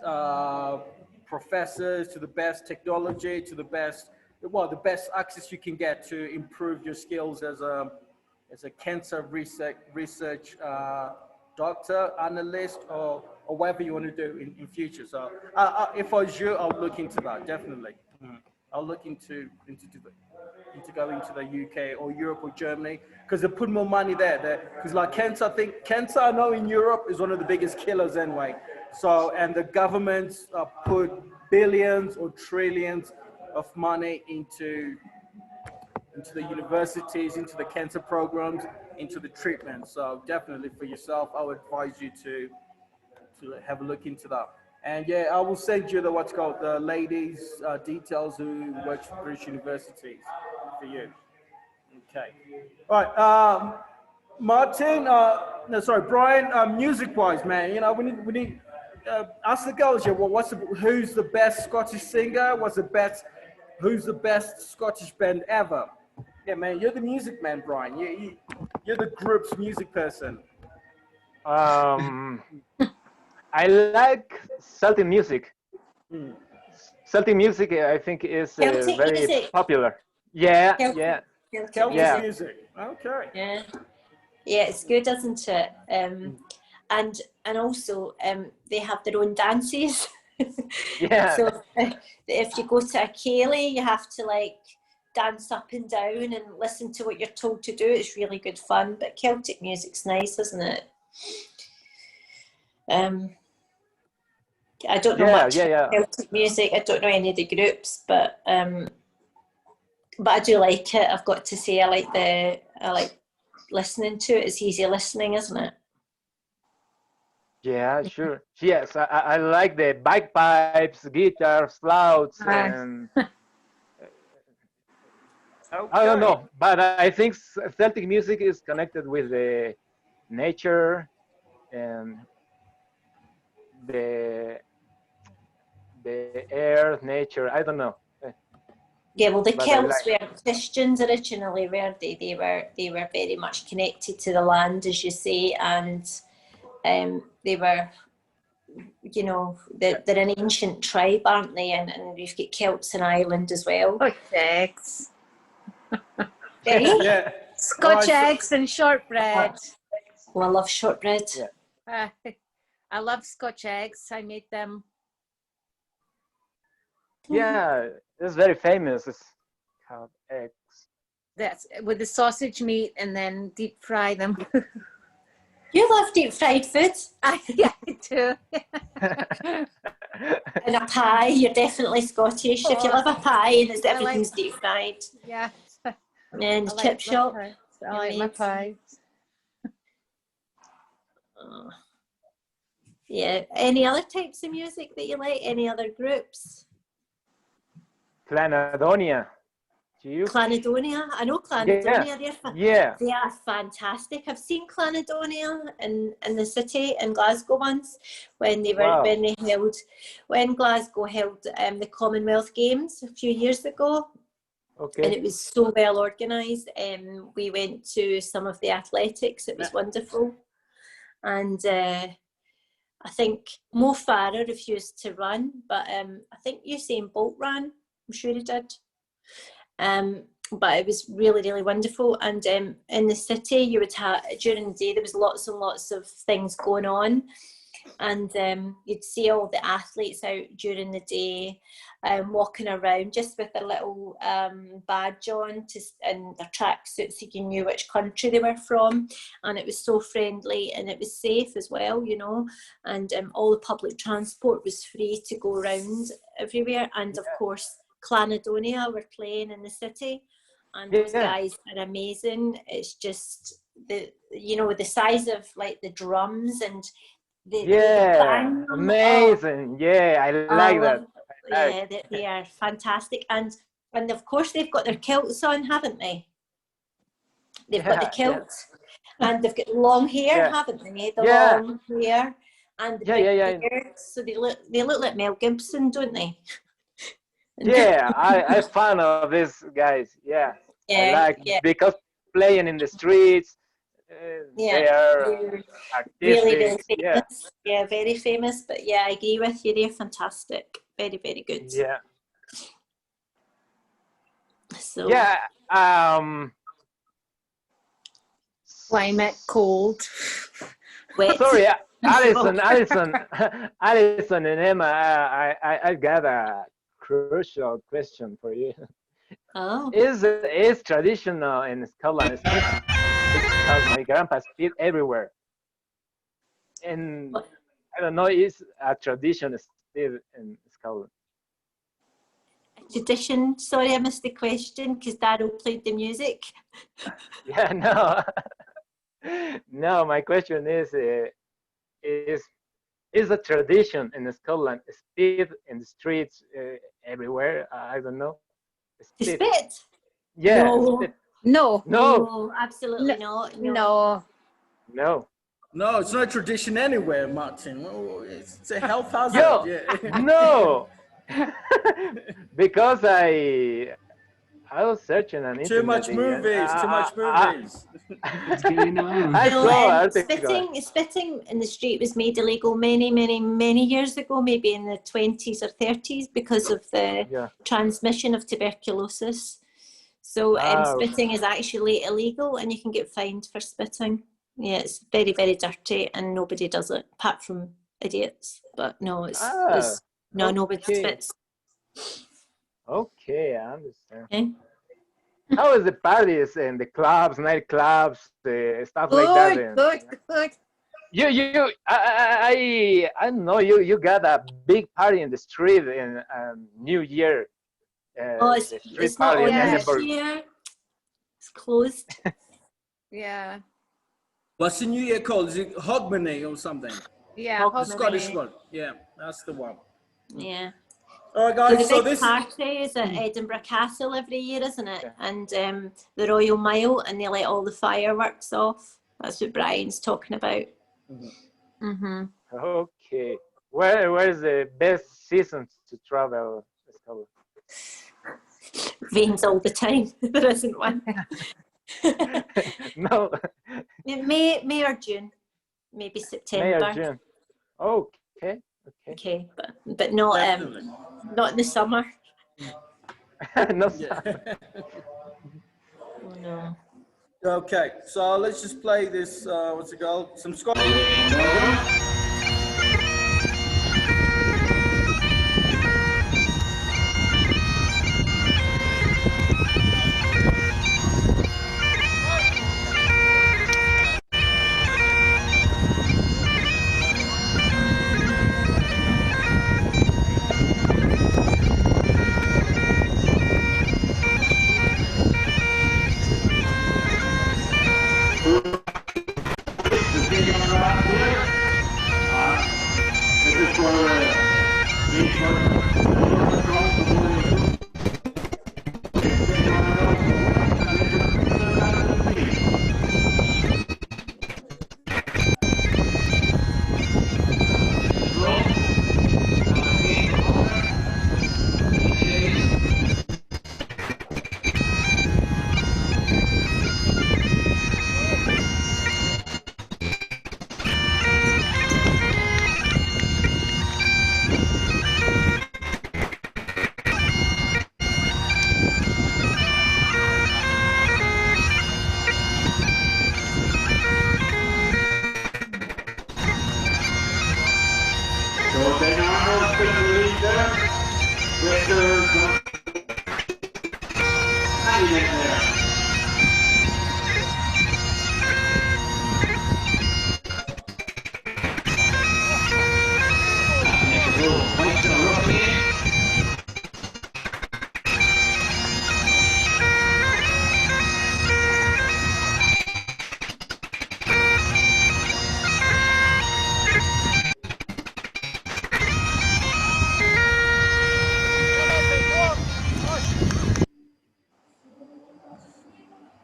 professors, to the best technology, to the best access you can get to improve your skills as a cancer research doctor, analyst, or whatever you want to do in future. So if I was you, I'll look into that, definitely. I'll look into going to the UK or Europe or Germany, because they put more money there. Because like cancer, I know in Europe is one of the biggest killers anyway. So, and the governments put billions or trillions of money into the universities, into the cancer programs, into the treatment. So definitely for yourself, I would advise you to have a look into that. And yeah, I will send you the ladies' details who works for British universities for you. Okay. All right. Martin, Brian, music-wise, man, you know, we need ask the girls here, who's the best Scottish singer? Who's the best Scottish band ever? Yeah, man, you're the music man, Brian. You're the group's music person. I like Celtic music. Celtic music, I think, is very popular. Yeah, Celtic music. Okay. Yeah, it's good, isn't it? And also they have their own dances. Yeah. So if you go to a ceilidh, you have to like dance up and down and listen to what you're told to do. It's really good fun. But Celtic music's nice, isn't it? I don't know much about Celtic music. I don't know any of the groups, but I do like it. I've got to say, I like listening to it. It's easy listening, isn't it? Yeah, sure. Yes, I like the bagpipes, guitars, flutes, and I don't know, but I think Celtic music is connected with the nature and the air, nature. I don't know. Yeah, well, the But Celts were Christians originally, were they? They were very much connected to the land, as you say, and they were, you know, they're an ancient tribe, aren't they? And we've got Celts in Ireland as well. Oh, eggs. Yeah. Scotch eggs and shortbread. Oh, I love shortbread. Yeah. I love Scotch eggs. I made them. Yeah, it's very famous. It's called eggs. That's with the sausage meat and then deep fry them. You love deep fried food? Yeah, I do. And a pie, you're definitely Scottish. If you love a pie and it's everything's deep fried. Yeah. And the chip shop. I like my pies. Yeah. Any other types of music that you like? Any other groups? Clanadonia. Clanadonia. I know Clanadonia. Yeah. They are fantastic. I've seen Clanadonia in the city in Glasgow once when they were when Glasgow held the Commonwealth Games a few years ago. Okay. And it was so well organised. We went to some of the athletics. It was wonderful. And I think Mo Farah refused to run, but I think Usain Bolt ran. I'm sure he did. But it was really, really wonderful. And in the city, you would have, during the day, there was lots and lots of things going on. And you'd see all the athletes out during the day walking around just with their little badge on and their tracksuits so you knew which country they were from. And it was so friendly and it was safe as well, you know. And all the public transport was free to go around everywhere. And of course, Clanadonia were playing in the city. And those guys are amazing. It's just the size of like the drums and the bang. Amazing. I like that. Yeah, they are fantastic. And of course they've got their kilts on, haven't they? They've got the kilts and they've got long hair, haven't they? The long hair and the big beard. So they look like Mel Gibson, don't they? I'm fan of these guys. I like because playing in the streets. They are really, really famous. Yeah, very famous. But yeah, I agree with you. They're fantastic. Very, very good. Yeah. So climate cold. Wet. Sorry, Alison, Alison and Emma. I got a crucial question for you. Oh. Is traditional in Scotland? Because my grandpa speed everywhere, and I don't know. Is a tradition still in Scotland? Tradition? Sorry, I missed the question because Daryl played the music. No. My question is a tradition in Scotland speed in the streets everywhere? I don't know. Spit? Yeah. No. Spit. No, absolutely not. No, it's not a tradition anywhere, Martin. It's a health hazard. No. Because I was searching on too much movies. Spitting in the street was made illegal many years ago, maybe in the 20s or 30s, because of the transmission of tuberculosis. So spitting is actually illegal and you can get fined for spitting. Yeah, it's very, very dirty and nobody does it apart from idiots. But no, it's No, nobody fits. Okay, I understand. Okay. How is the parties and the clubs, nightclubs, stuff like that? And, Good. I know you got a big party in the street in New Year. Oh, The street it's not party on in this Edinburgh. year. It's closed. Yeah. What's the New Year called? Is it Hogmanay or something? Yeah, The Scottish one. Yeah, that's the one. Yeah. All right, So guys. the So big this. party is at Edinburgh Castle every year, isn't it? And the Royal Mile, and they let all the fireworks off. That's what Brian's talking about. Mm-hmm. Okay. Where is the best season to travel? Rains all the time. There isn't one. No. May or June, maybe September. May or June. Okay. Okay, but not not in the summer. No. Oh, no. Okay, so let's just play this. What's it called? Some Scottish.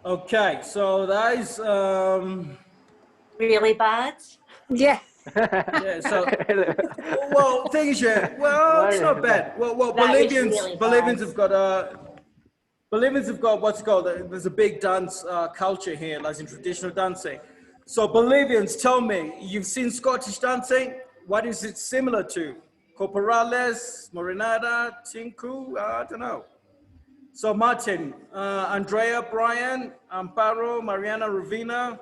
Okay, so that is really bad. Yeah. Yeah, so well, thing is, well, it's not bad. Well, That was Bolivians, really Bolivians bad. have got Bolivians have got what's it called? There's a big dance culture here, like in traditional dancing. So Bolivians, tell me, you've seen Scottish dancing. What is it similar to? Corporales, Morenada, Tinku, I don't know. So Martin, Andrea, Brian, Amparo, Mariana, Ravina,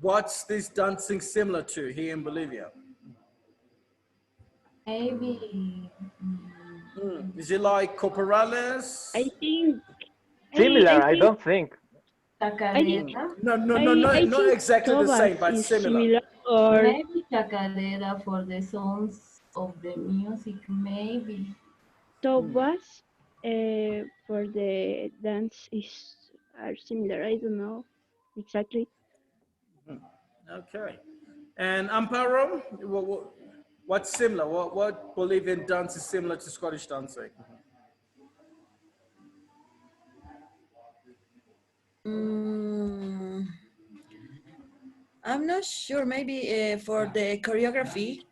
what's this dancing similar to here in Bolivia? Maybe. Is it like Corporales? I think Similar, I think don't think. Chacarera. Not exactly the same, but is similar. Or Maybe chacarera for the sounds of the music, maybe. Tobas for the dance are similar. I don't know exactly. Okay. And Amparo, what's similar? What Bolivian dance is similar to Scottish dancing? I'm not sure. Maybe for the choreography,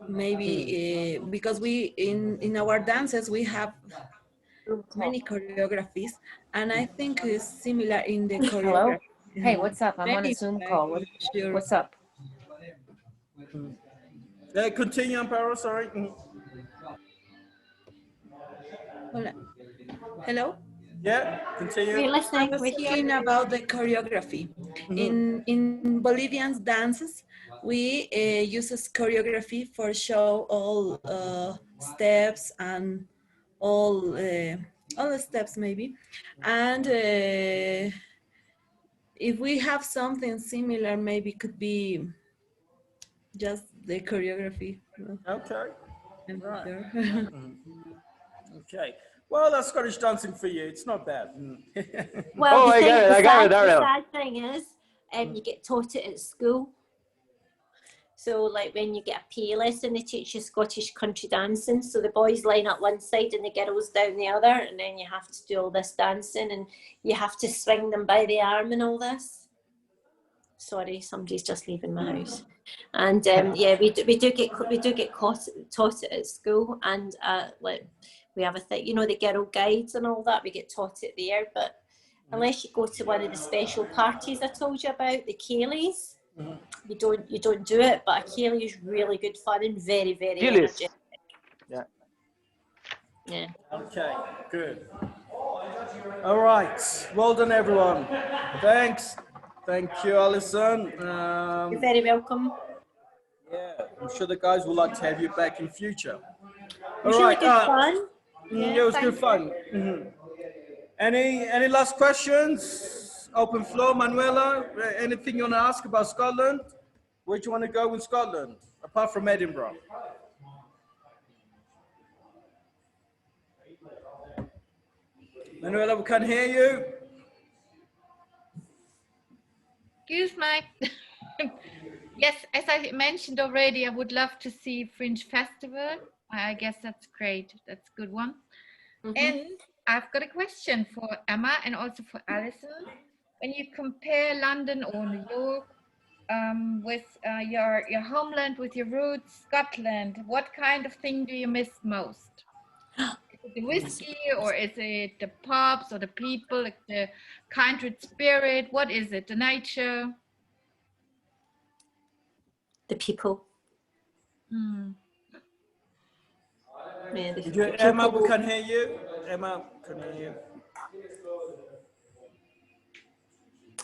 maybe because we in our dances we have many choreographies, and I think it's similar in the Hello? choreography. Hey, what's up? I'm on a Maybe, Zoom but call. I'm not sure. What's up? Continue, Amparo, sorry. Hola. Hello? Yeah, continue. We're listening. I was We're here. talking about the choreography. In Bolivian dances, we uses choreography for show all steps and all the steps maybe. And if we have something similar, maybe could be just the choreography. Okay. Right. There. Okay. Well, that's Scottish dancing for you. It's not bad. Well, I got it, the Ariel. sad thing is, you get taught it at school. So like when you get a PE lesson, they teach you Scottish country dancing. So the boys line up one side and the girls down the other, and then you have to do all this dancing, and you have to swing them by the arm and all this. Sorry, somebody's just leaving my house. And yeah, we do get taught it at school, and like we have a thing, you know, the girl guides and all that. We get taught it there, but unless you go to one of the special parties I told you about, the Cayleys, you don't do it. But a Cayley is really good fun and very energetic. Yeah. Yeah. Okay, good. All right, well done, everyone. Thanks. Thank you, Alison. You're very welcome. Yeah, I'm sure the guys would like to have you back in future. It was really good fun. Yeah, it was good fun. Any last questions? Open floor, Manuela. Anything you want to ask about Scotland? Where do you want to go in Scotland, apart from Edinburgh? Manuela, we can't hear you. Excuse me. Yes, as I mentioned already, I would love to see Fringe Festival. I guess that's great. That's a good one. And I've got a question for Emma and also for Alison. When you compare London or New York with your homeland, with your roots, Scotland, what kind of thing do you miss most? Is it the whiskey, or is it the pubs or the people, like the kindred spirit? What is it? The nature? The people. Yeah, Emma, we can hear you. Emma, can hear you.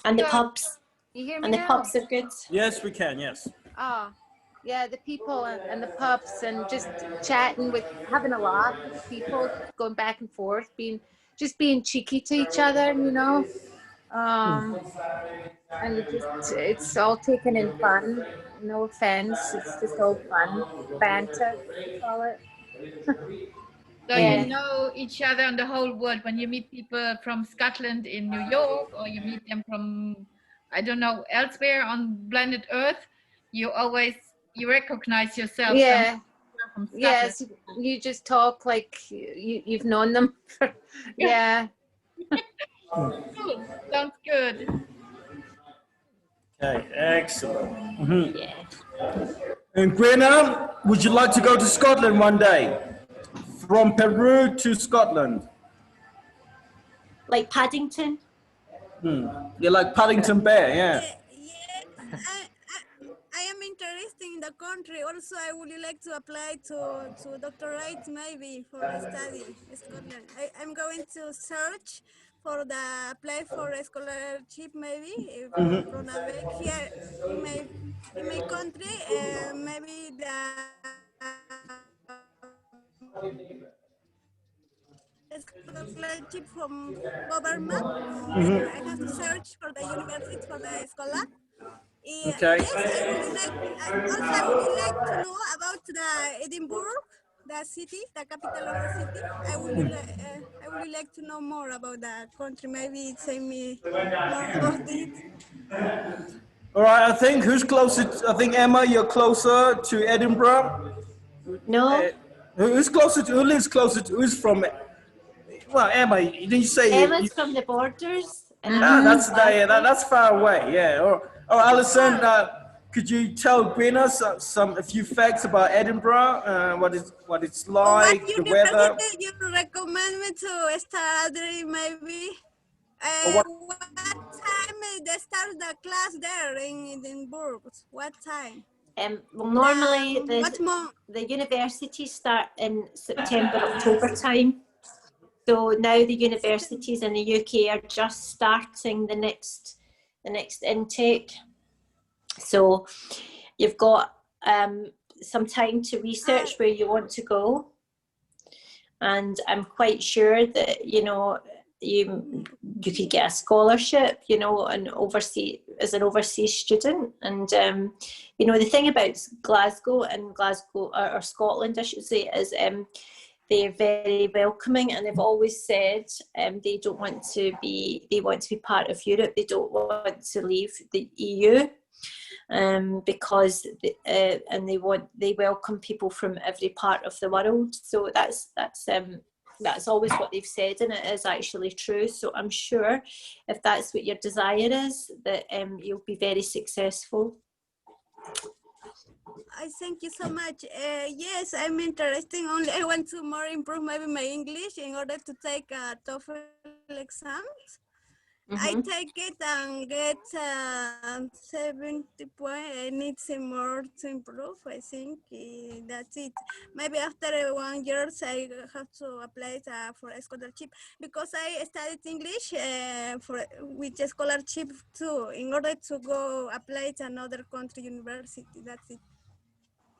And the pubs. You hear me And the now? pubs are good. Yes, we can. Yes. Ah, yeah, the people and the pubs, and just chatting with, having a laugh with people, just going back and forth, being cheeky to each other, you know. And it's all taken in fun. No offense, it's just all fun, banter, we call it. So you know each other on the whole world. When you meet people from Scotland in New York, or you meet them from, I don't know, elsewhere on planet Earth, you recognize yourself. Yeah. From Scotland. Yes, you just talk like you've known them. Yeah. Cool. Sounds good. Okay, excellent. Yeah. And Gwynna, would you like to go to Scotland one day? From Peru to Scotland? Like Paddington? You're like Paddington Bear, yeah. I am interested in the country. Also, I would like to apply to doctorate maybe for a study in Scotland. I'm going to search for the apply for a scholarship maybe from a back here in my country. Maybe the scholarship from government. I have to search for the university for the scholar. Okay. Yes, I would like to know about the Edinburgh, the city, the capital of the city. I would like to know more about the country. Maybe say me more about it. All right, I think who's closer? I think Emma, you're closer to Edinburgh. No. Who's closer to? Who lives closer to? Who's from? Well, Emma, didn't you say? Emma's from the borders. That's far away. Yeah. Or Alison, could you tell Gwynna a few facts about Edinburgh? What it's like, the weather. You recommend me to study maybe? What time they start the class there in Edinburgh? What time? Well, normally the universities start in September, October time. So now the universities in the UK are just starting the next intake. So you've got some time to research where you want to go. And I'm quite sure that, you know, you could get a scholarship, you know, as an overseas student. And, you know, the thing about Glasgow or Scotland, I should say, is they're very welcoming, and they've always said they want to be part of Europe. They don't want to leave the EU. Because they welcome people from every part of the world. So that's always what they've said, and it is actually true. So I'm sure if that's what your desire is, that you'll be very successful. I thank you so much. Yes, I'm interested. Only I want to more improve maybe my English in order to take a TOEFL exams. I take it and get 70 points. I need some more to improve. I think that's it. Maybe after 1 year, I have to apply for a scholarship, because I studied English with a scholarship too, in order to go apply to another country university. That's it.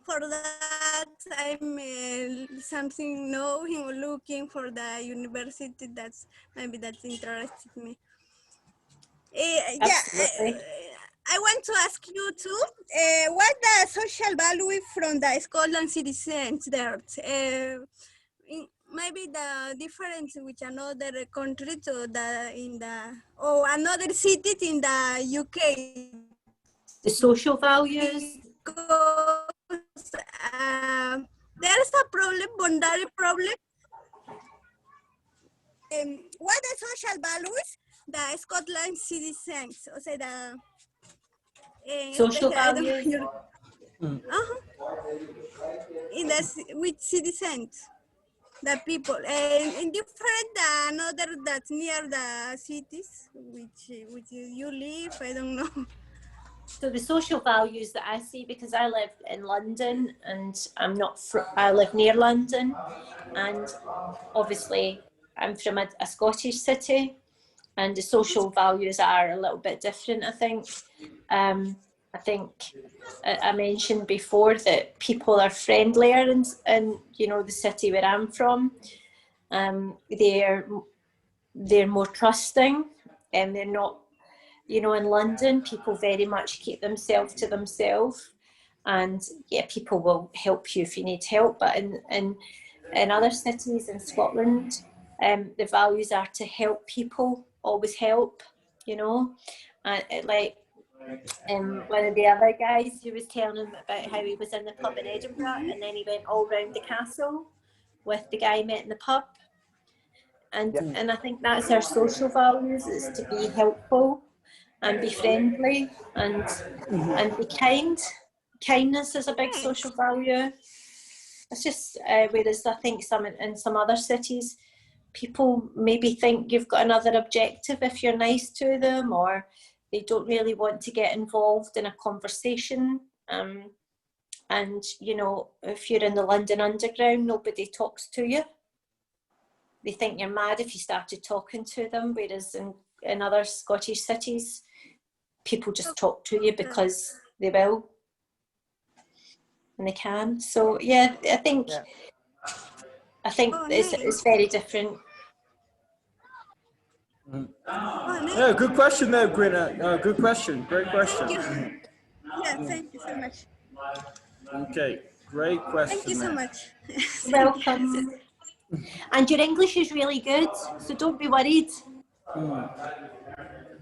For that, I'm something knowing or looking for the university that's interested me. I want to ask you too, what the social value from the Scotland citizens there? Maybe the difference with another country or another city in the UK. The social values. Because there's a problem, boundary problem. What are social values the Scotland citizens, o sea, social values with citizens, the people, and in different another that's near the cities which you live, I don't know. So the social values that I see, because I live in London and I live near London, and obviously I'm from a Scottish city, and the social values are a little bit different, I think. I think I mentioned before that people are friendlier in you know, the city where I'm from. They're more trusting, and they're not, you know, in London, people very much keep themselves to themselves, and yeah, people will help you if you need help. But in other cities in Scotland, the values are to help people, always help, you know. Like one of the other guys, who was telling him about how he was in the pub in Edinburgh, and then he went all round the castle with the guy he met in the pub. And I think that's our social values, is to be helpful and be friendly and be kind. Kindness is a big social value. It's just whereas I think in some other cities, people maybe think you've got another objective if you're nice to them, or they don't really want to get involved in a conversation. And you know, if you're in the London Underground, nobody talks to you. They think you're mad if you started talking to them, whereas in other Scottish cities, people just talk to you because they will and they can. So yeah, I think it's very different. Yeah, good question there, Greta. Good question. Great question. Thank you. Yeah, thank you so much. Okay, great question. Thank you so much. Welcome. And your English is really good, so don't be worried.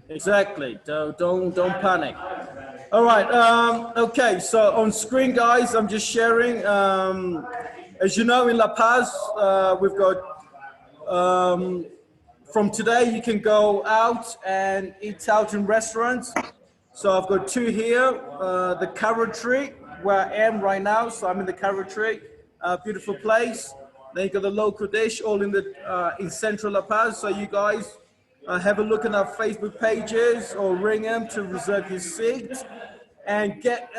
Exactly. Don't panic. All right. Okay. So on screen, guys, I'm just sharing. As you know, in La Paz, we've got. From today, you can go out and eat out in restaurants. So I've got two here. The Carrot Tree, where I am right now. So I'm in the Carrot Tree. Beautiful place. Then you got the local dish, all in central La Paz. So you guys have a look at our Facebook pages or ring them to reserve your seat and get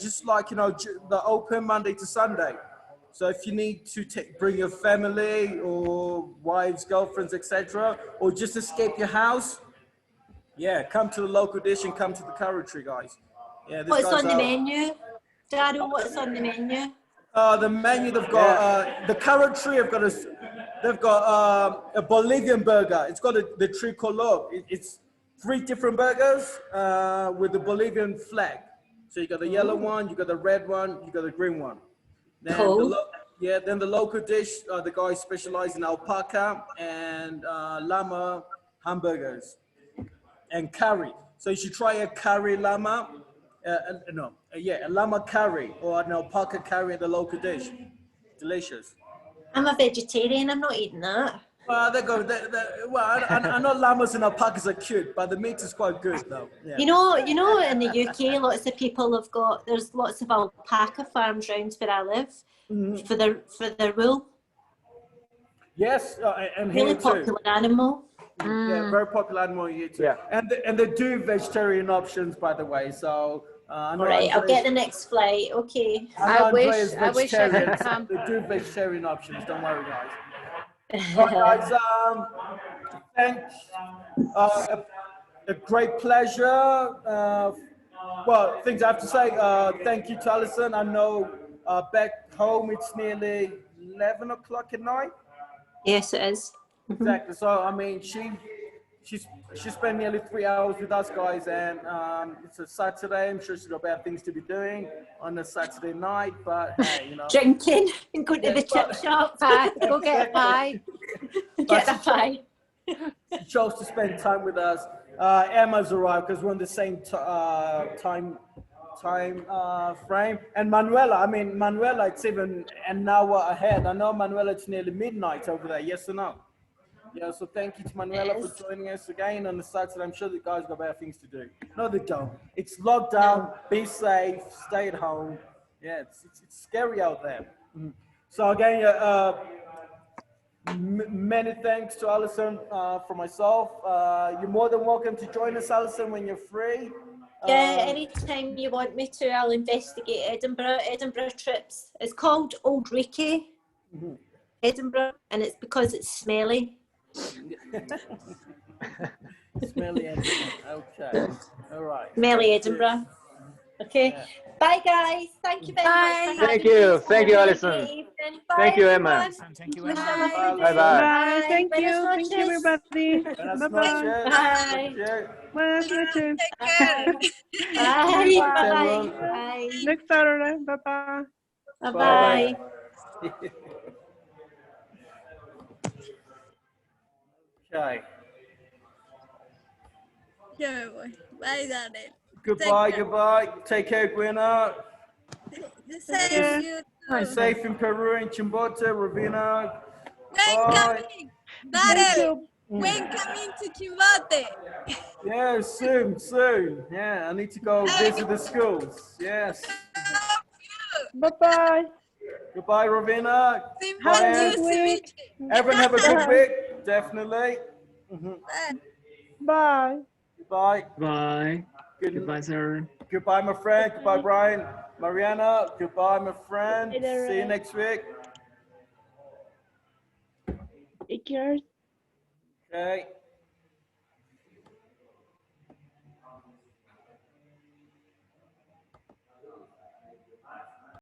just like, you know, the open Monday to Sunday. So if you need to bring your family or wives, girlfriends, etc., or just escape your house, yeah, come to the local dish and come to the Carrot Tree, guys. Yeah, What's on the menu? Daryl, what's on the menu? The menu, they've got the carrot tree. They've got a Bolivian burger. It's got the tricolor. It's 3 different burgers with the Bolivian flag. So you got the yellow one, you got the red one, you got the green one. Then Cool. then the local dish, the guys specialize in alpaca and llama hamburgers and curry. So you should try a curry llama. A llama curry or an alpaca curry at the local dish. Delicious. I'm a vegetarian. I'm not eating that. Well, I know llamas and alpacas are cute, but the meat is quite good though. Yeah. You know, in the UK, lots of people have got. There's lots of alpaca farms around where I live for their wool. Yes, and Really here too. popular animal. Yeah, very popular animal here too. Yeah. And they do vegetarian options, by the way. So I know. All right, I'll get the next flight. Okay. I wish I could come. They do vegetarian options. Don't worry, guys. All right, guys. Thanks. A great pleasure. Well, things I have to say. Thank you to Alison. I know back home it's nearly 11 o'clock at night. Yes, it is. Exactly. So I mean, she spent nearly 3 hours with us guys, and it's a Saturday. I'm sure she's got better things to be doing on a Saturday night. But hey, you know, drinking and going to the chip shop. Go get a pie. Get a pie. She chose to spend time with us. Emma's arrived because we're on the same time frame. And Manuela, it's even an hour ahead. I know, Manuela, it's nearly midnight over there. Yes or no? Yeah, so thank you to Manuela for joining us again on the Saturday. I'm sure the guys got better things to do. No, they don't. It's lockdown. Be safe. Stay at home. Yeah, it's scary out there. So again, many thanks to Alison for myself. You're more than welcome to join us, Alison, when you're free. Yeah, anytime you want me to, I'll investigate Edinburgh trips. It's called Old Reekie, Edinburgh, and it's because it's smelly. Smelly Edinburgh. Okay. All right. Smelly Edinburgh. Okay. Yeah. Bye, guys. Thank you very much. Thank you. Thank you, Alison. Thank you, Emma. Thank you, Emma. Bye. Bye. Thank you. Thank you, everybody. Bye-bye. Buenas noches. Bye. Bye. Next Saturday. Bye-bye. Bye-bye. Okay. Yeah, bye, darling. Goodbye. Take care, Gwynna. Thank you. Be safe in Peru, in Chimbote, Ravina. When coming, Darrell? When coming to Chimbote? Yeah, soon. Yeah, I need to go visit the schools. Yes. Bye-bye. Goodbye, Ravina. Have a good week. Everyone have a good week. Definitely. Bye. Goodbye. Bye. Goodbye, sir. Goodbye, my friend. Goodbye, Brian. Mariana. Goodbye, my friend. See you next week. Take care. Okay.